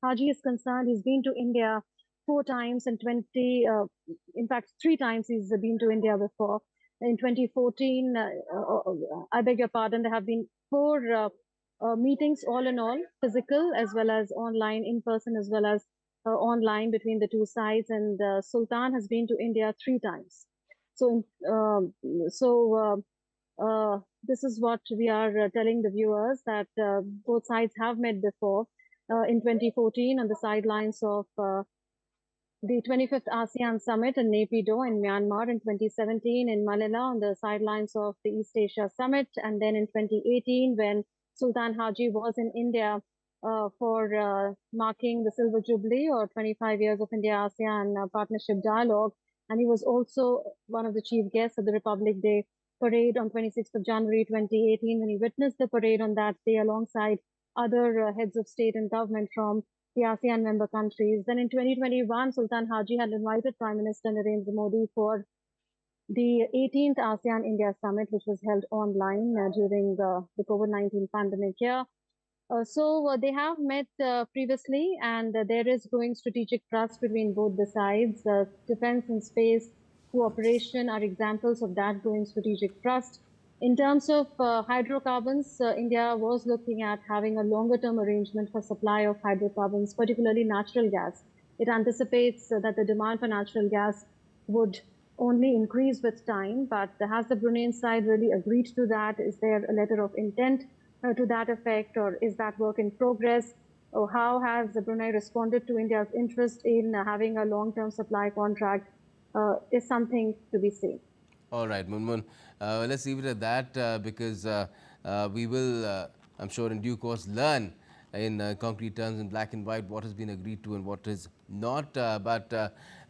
Haji is concerned, he's been to India 4 times and in fact, 3 times he's been to India before. In 2014, I beg your pardon, there have been 4 meetings all in all, physical as well as online, in person as well as online between the two sides. And Sultan has been to India 3 times. So, this is what we are telling the viewers, that both sides have met before in 2014 on the sidelines of the 25th ASEAN Summit in Naypyidaw in Myanmar, in 2017 in Manila on the sidelines of the East Asia Summit, and then in 2018 when Sultan Haji was in India for marking the Silver Jubilee or 25 years of India-ASEAN Partnership Dialogue. And he was also one of the chief guests at the Republic Day parade on 26th of January 2018, when he witnessed the parade on that day alongside other heads of state and government from the ASEAN member countries. Then in 2021, Sultan Haji had invited Prime Minister Narendra Modi for the 18th ASEAN-India Summit, which was held online during the COVID-19 pandemic year. So they have met previously, and there is growing strategic trust between both the sides. Defense and space cooperation are examples of that growing strategic trust. In terms of hydrocarbons, India was looking at having a longer-term arrangement for supply of hydrocarbons, particularly natural gas. It anticipates that the demand for natural gas would only increase with time, but has the Bruneian side really agreed to that? Is there a letter of intent to that effect, or is that work in progress? Or how has Brunei responded to India's interest in having a long-term supply contract is something to be seen. All right, Munmun, let's leave it at that because we will, I'm sure, in due course learn in concrete terms, in black and white, what has been agreed to and what is not. But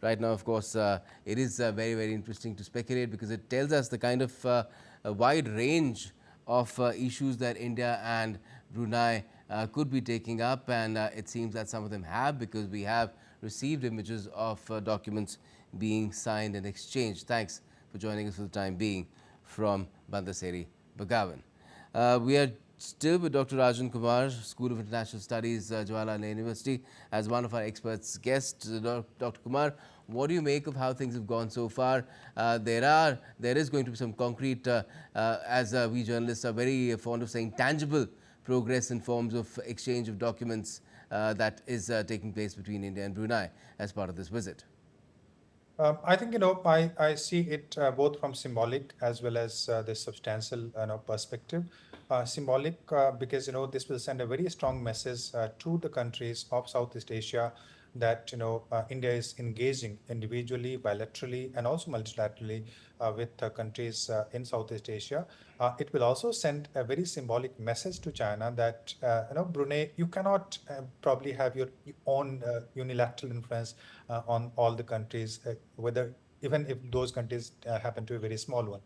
right now, of course, it is very, very interesting to speculate, because it tells us the kind of a wide range of issues that India and Brunei could be taking up, and it seems that some of them have, because we have received images of documents being signed and exchanged. Thanks for joining us for the time being from Bandar Seri Begawan. We are still with Dr. Rajan Kumar, School of International Studies, Jawaharlal Nehru University, as one of our experts guests. Dr. Kumar, what do you make of how things have gone so far? There is going to be some concrete, as we journalists are very fond of saying, tangible progress in forms of exchange of documents that is taking place between India and Brunei as part of this visit. I think, I see it both from symbolic as well as the substantial perspective. Symbolic because, this will send a very strong message to the countries of Southeast Asia that, India is engaging individually, bilaterally, and also multilaterally with countries in Southeast Asia. It will also send a very symbolic message to China that, Brunei, you cannot probably have your own unilateral influence on all the countries, even if those countries happen to be a very small one.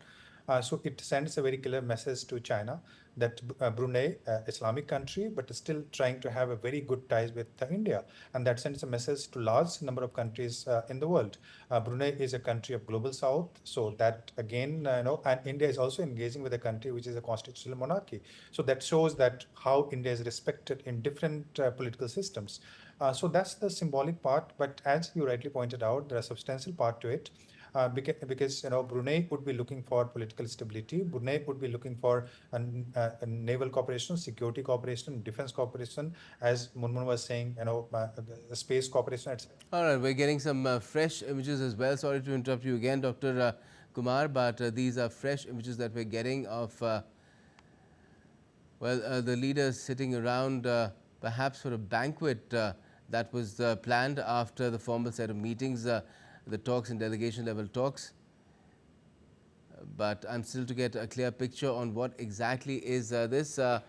So it sends a very clear message to China that Brunei, Islamic country, but is still trying to have a very good ties with India. And that sends a message to large number of countries in the world. Brunei is a country of global south. So that again, and India is also engaging with a country which is a constitutional monarchy. So that shows that how India is respected in different political systems. So that's the symbolic part. But as you rightly pointed out, there are substantial part to it. Because Brunei would be looking for political stability. Brunei would be looking for a naval cooperation, security cooperation, defense cooperation, as Munmun was saying, space cooperation, etc. All right, we're getting some fresh images as well. Sorry to interrupt you again, Dr. Kumar, but these are fresh images that we're getting of, the leaders sitting around perhaps for a banquet that was planned after the formal set of meetings, the talks and delegation level talks. But I'm still to get a clear picture on what exactly is this. I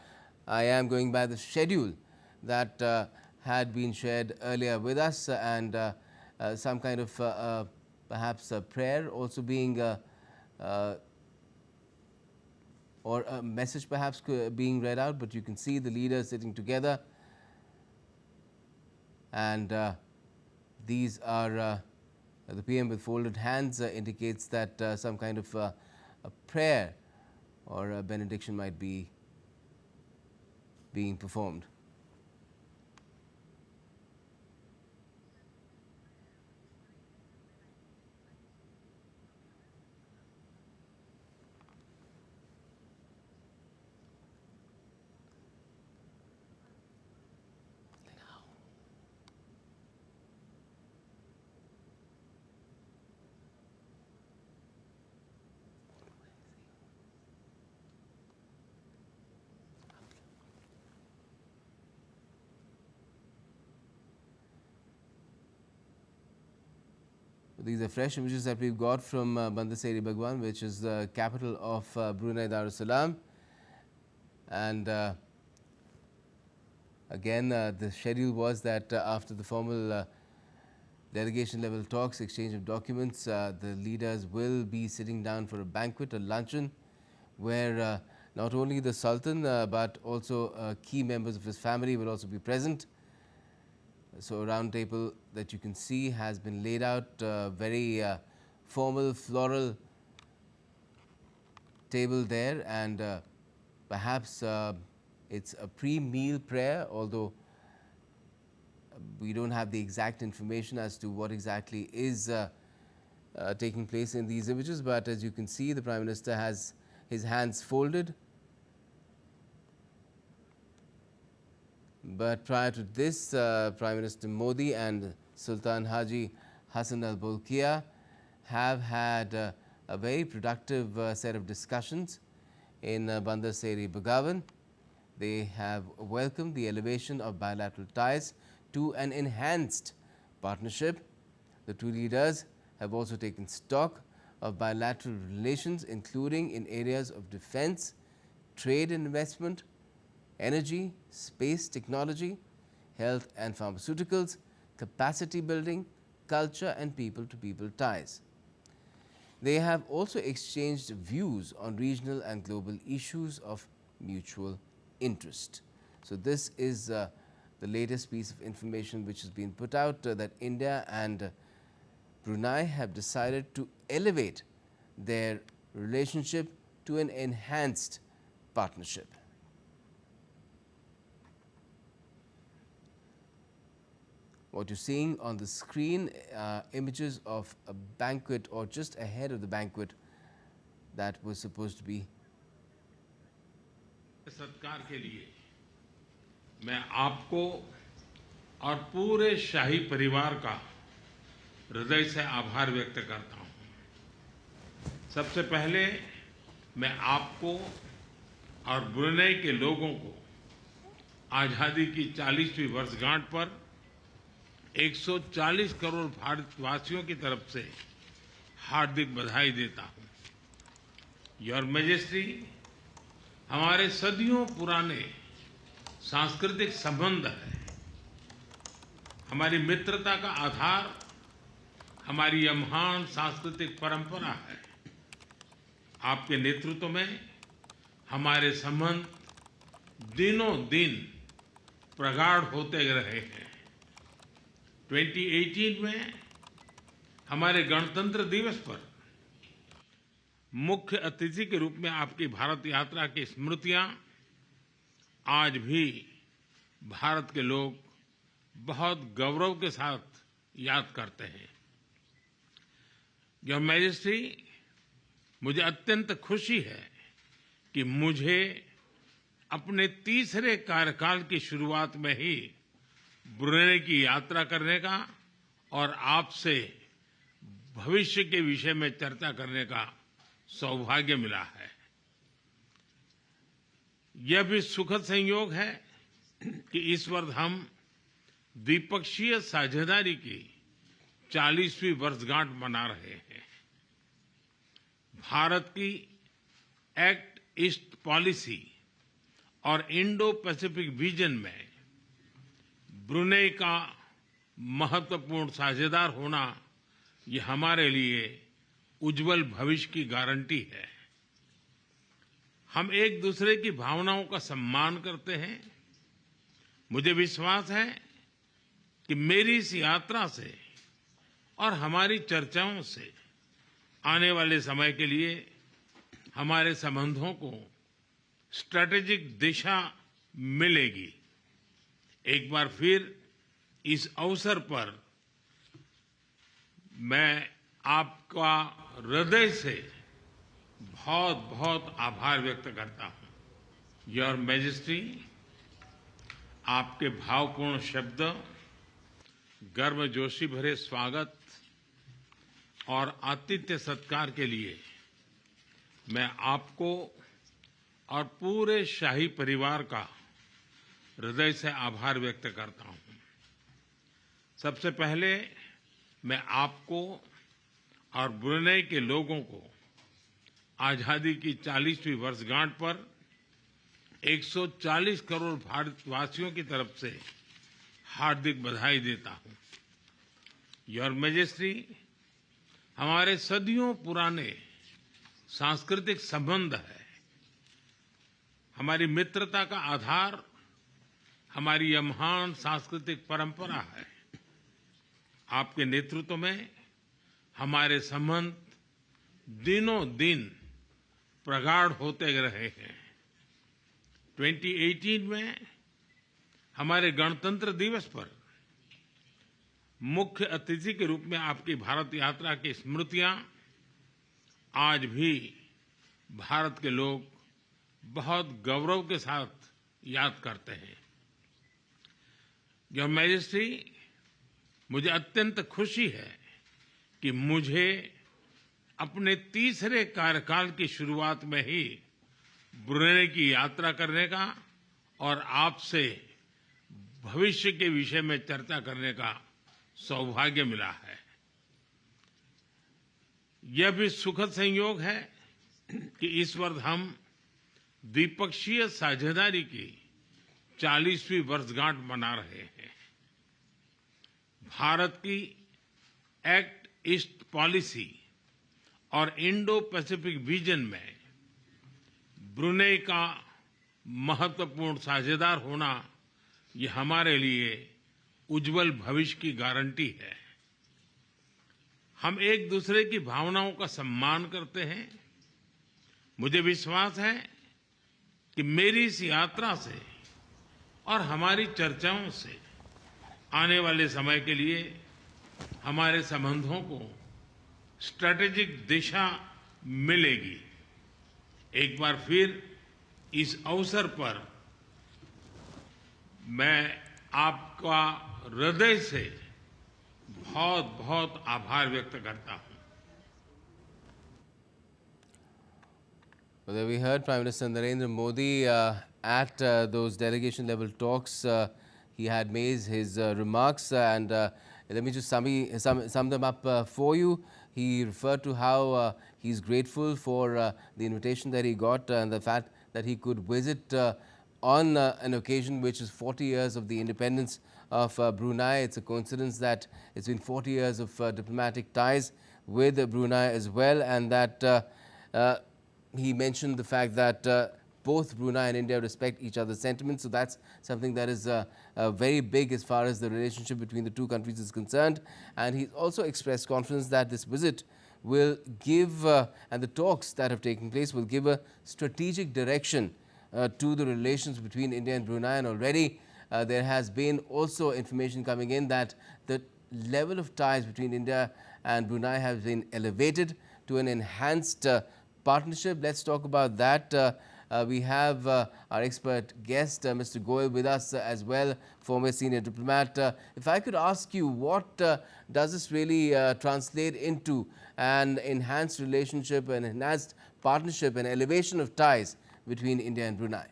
am going by the schedule that had been shared earlier with us, and some kind of perhaps a prayer also being or a message perhaps being read out, but you can see the leaders sitting together, and these are the PM with folded hands indicates that some kind of a prayer or a benediction might be being performed. These are fresh images that we've got from Bandar Seri Begawan, which is the capital of Brunei Darussalam. And again, the schedule was that after the formal delegation level talks, exchange of documents, the leaders will be sitting down for a banquet, a luncheon, where not only the Sultan but also key members of his family will also be present. So a round table that you can see has been laid out, very formal floral table there, and perhaps it's a pre-meal prayer, although we don't have the exact information as to what exactly is taking place in these images. But as you can see, the Prime Minister has his hands folded. But prior to this, Prime Minister Modi and Sultan Haji Hassanal Bolkiah have had a very productive set of discussions in Bandar Seri Begawan. They have welcomed the elevation of bilateral ties to an enhanced partnership. The two leaders have also taken stock of bilateral relations, including in areas of defense, trade and investment, energy, space technology, health and pharmaceuticals, capacity building, culture and people-to-people ties. They have also exchanged views on regional and global issues of mutual interest. So this is the latest piece of information which has been put out, that India and Brunei have decided to elevate their relationship to an enhanced partnership. What you're seeing on the screen, images of a banquet, or just ahead of the banquet that was supposed to be. सत्कार के लिए मैं आपको और पूरे शाही परिवार का हृदय से आभार व्यक्त करता हूं। सबसे पहले मैं आपको और ब्रुनेई के लोगों को आज़ादी की 40वीं वर्षगांठ पर 140 करोड़ भारतवासियों की तरफ से हार्दिक बधाई देता हूं। योर मैजेस्टी, हमारे सदियों पुराने सांस्कृतिक संबंध है। हमारी मित्रता का आधार हमारी यह महान सांस्कृतिक परंपरा है। आपके नेतृत्व में हमारे संबंध दिनों दिन प्रगाढ़ होते रहे हैं। 2018 में हमारे गणतंत्र दिवस पर मुख्य अतिथि के रूप में आपकी भारत यात्रा की स्मृतियां आज भी भारत के लोग बहुत गौरव के साथ याद करते हैं। योर मैजेस्टी, मुझे अत्यंत खुशी है कि मुझे अपने तीसरे कार्यकाल की शुरुआत में ही ब्रुनेई की यात्रा करने का और आपसे भविष्य के विषय में चर्चा करने का सौभाग्य मिला है। यह भी सुखद संयोग है कि इस वर्ष हम द्विपक्षीय साझेदारी की 40वीं वर्षगांठ मना रहे हैं। भारत की एक्ट ईस्ट पॉलिसी और इंडो पैसिफिक विजन में ब्रुनेई का महत्वपूर्ण साझेदार होना ये हमारे लिए उज्जवल भविष्य की गारंटी है। हम एक दूसरे की भावनाओं का सम्मान करते हैं। मुझे विश्वास है कि मेरी इस यात्रा से और हमारी चर्चाओं से आने वाले समय के लिए हमारे संबंधों को स्ट्रैटेजिक दिशा मिलेगी। एक बार फिर इस अवसर पर मैं आपका हृदय से बहुत बहुत आभार व्यक्त करता हूं। योर मैजेस्टी, आपके भावपूर्ण शब्द, गर्मजोशी भरे स्वागत और आतिथ्य सत्कार के लिए मैं आपको और पूरे शाही परिवार का हृदय से आभार व्यक्त करता हूं। सबसे पहले मैं आपको और ब्रुनेई के लोगों को आजादी की 40वीं वर्षगांठ पर 140 करोड़ भारतवासियों की तरफ से हार्दिक बधाई देता हूं। योर मैजेस्टी, हमारे सदियों पुराने सांस्कृतिक संबंध है। हमारी मित्रता का आधार हमारी यह महान सांस्कृतिक परंपरा है। आपके नेतृत्व में हमारे संबंध दिनों दिन प्रगाढ़ होते रहे हैं। 2018 में हमारे गणतंत्र दिवस पर मुख्य अतिथि के रूप में आपकी भारत यात्रा की स्मृतियां आज भी भारत के लोग बहुत गौरव के साथ याद करते हैं। योर मैजेस्टी, मुझे अत्यंत खुशी है कि मुझे अपने तीसरे कार्यकाल की शुरुआत में ही ब्रुनेई की यात्रा करने का और आपसे भविष्य के विषय में चर्चा करने का सौभाग्य मिला है। यह भी सुखद संयोग है कि इस वर्ष हम द्विपक्षीय साझेदारी की 40वीं वर्षगांठ मना रहे हैं। भारत की एक्ट ईस्ट पॉलिसी और इंडो पैसिफिक विजन में ब्रुनेई का महत्वपूर्ण साझेदार होना ये हमारे लिए उज्जवल भविष्य की गारंटी है। हम एक दूसरे की भावनाओं का सम्मान करते हैं। मुझे विश्वास है कि मेरी इस यात्रा से और हमारी चर्चाओं से आने वाले समय के लिए हमारे संबंधों को स्ट्रैटेजिक दिशा मिलेगी। एक बार फिर इस अवसर पर मैं आपका हृदय से बहुत बहुत आभार व्यक्त करता हूं। Well, there we heard Prime Minister Narendra Modi at those delegation level talks. He had made his remarks and let me just sum them up for you. He referred to how he's grateful for the invitation that he got and the fact that he could visit on an occasion which is 40 years of the independence of Brunei. It's a coincidence that it's been 40 years of diplomatic ties with Brunei as well, and that he mentioned the fact that both Brunei and India respect each other's sentiments. So that's something that is very big as far as the relationship between the two countries is concerned. And he also expressed confidence that this visit will give, and the talks that have taken place will give a strategic direction to the relations between India and Brunei. And already there has been also information coming in that the level of ties between India and Brunei has been elevated to an enhanced partnership. Let's talk about that. We have our expert guest, Mr. Goel, with us as well, former senior diplomat. If I could ask you, what does this really translate into? An enhanced relationship, an enhanced partnership, an elevation of ties between India and Brunei?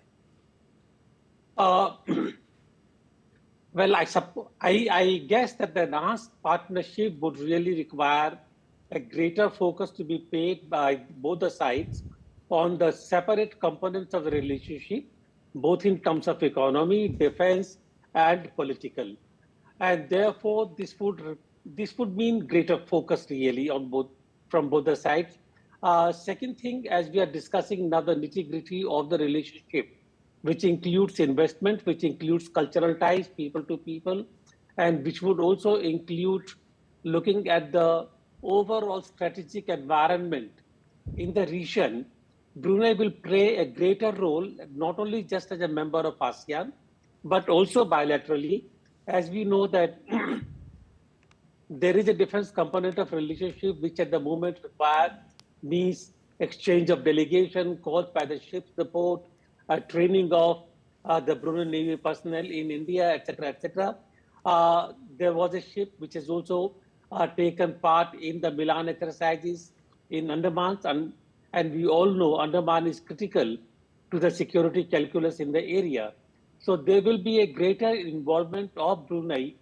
Well, I guess that the enhanced partnership would really require a greater focus to be paid by both the sides on the separate components of the relationship, both in terms of economy, defense, and political. And therefore, this would mean greater focus really on from both the sides. Second thing, as we are discussing now the nitty-gritty of the relationship, which includes investment, which includes cultural ties, people to people, and which would also include looking at the overall strategic environment in the region. Brunei will play a greater role, not only just as a member of ASEAN, but also bilaterally, as we know that there is a defense component of relationship which at the moment means exchange of delegation, calls by the ship support, training of the Brunei Navy personnel in India, etc., etc. There was a ship which has also taken part in the Milan exercises in Andaman, and we all know Andaman is critical to the security calculus in the area. So there will be a greater involvement of Brunei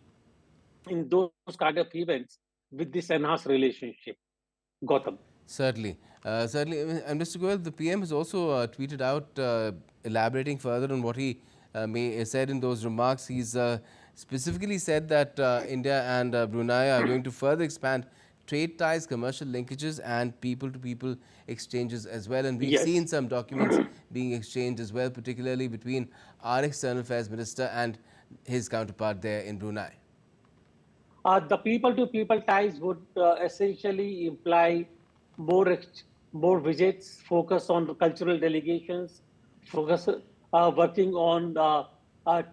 in those kind of events with this enhanced relationship. Gautam. Certainly. Certainly. And Mr. Goel, the PM has also tweeted out, elaborating further on what he said in those remarks. He's specifically said that India and Brunei are going to further expand trade ties, commercial linkages, and people-to-people exchanges as well. And we've seen some documents being exchanged as well, particularly between our External Affairs Minister and his counterpart there in Brunei. The people-to-people ties would essentially imply more visits, focus on cultural delegations, focus working on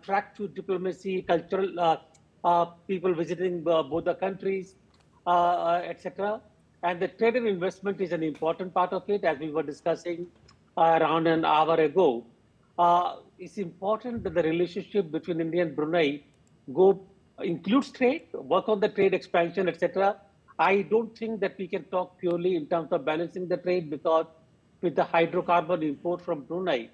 track to diplomacy, cultural people visiting both the countries, etc. And the trade and investment is an important part of it, as we were discussing around an hour ago. It's important that the relationship between India and Brunei includes trade, work on the trade expansion, etc. I don't think that we can talk purely in terms of balancing the trade, because with the hydrocarbon import from Brunei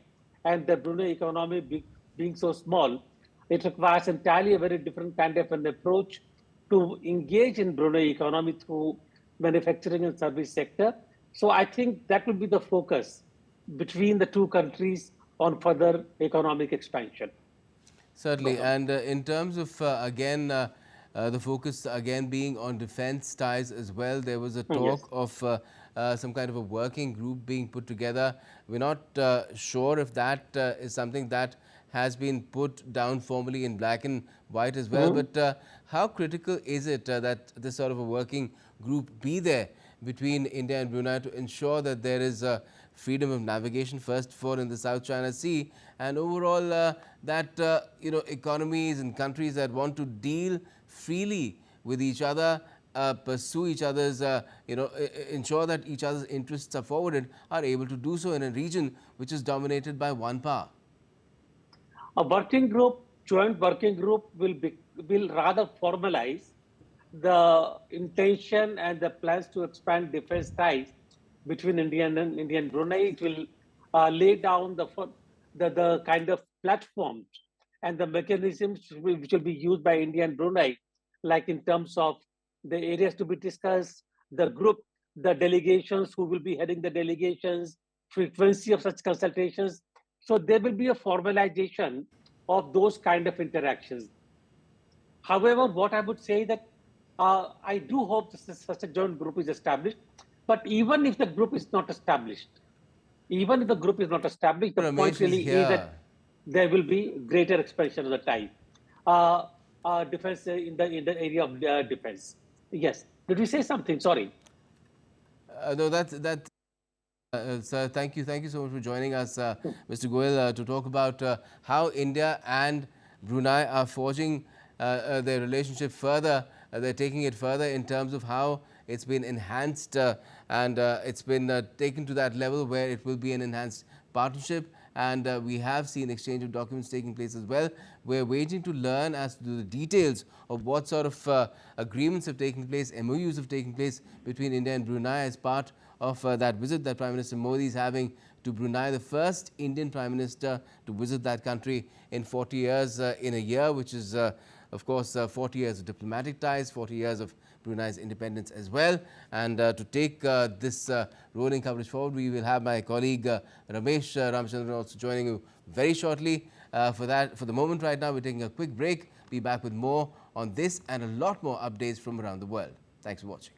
and the Brunei economy being so small, it requires entirely a very different kind of an approach to engage in Brunei economy through manufacturing and service sector. So I think that will be the focus between the two countries on further economic expansion. Certainly. And in terms of, again, the focus again being on defense ties as well, there was a talk of some kind of a working group being put together. We're not sure if that is something that has been put down formally in black and white as well. But how critical is it that this sort of a working group be there between India and Brunei to ensure that there is freedom of navigation, first of all, in the South China Sea, and overall that economies and countries that want to deal freely with each other, pursue each other's, ensure that each other's interests are forwarded, are able to do so in a region which is dominated by one power? A joint working group will rather formalize the intention and the plans to expand defense ties between India and Brunei. It will lay down the kind of platforms and the mechanisms which will be used by India and Brunei, like in terms of the areas to be discussed, the group, the delegations, who will be heading the delegations, frequency of such consultations. So there will be a formalization of those kind of interactions. However, what I would say that I do hope such a joint group is established. But even if the group is not established, even if the group is not established, the point Ramesh really is that there will be greater expansion of the tie. Defense in the area of defense. Yes. Did we say something? Sorry. No, sir, thank you so much for joining us, Mr. Goel, to talk about how India and Brunei are forging their relationship further. They're taking it further in terms of how it's been enhanced and it's been taken to that level where it will be an enhanced partnership. And we have seen exchange of documents taking place as well. We're waiting to learn as to the details of what sort of agreements have taken place, MOUs have taken place between India and Brunei as part of that visit that Prime Minister Modi is having to Brunei, the first Indian Prime Minister to visit that country in 40 years in a year, which is of course 40 years of diplomatic ties, 40 years of Brunei's independence as well. And to take this rolling coverage forward, we will have my colleague Ramesh Ramachandran also joining you very shortly. For the moment right now, we're taking a quick break. Be back with more on this and a lot more updates from around the world. Thanks for watching.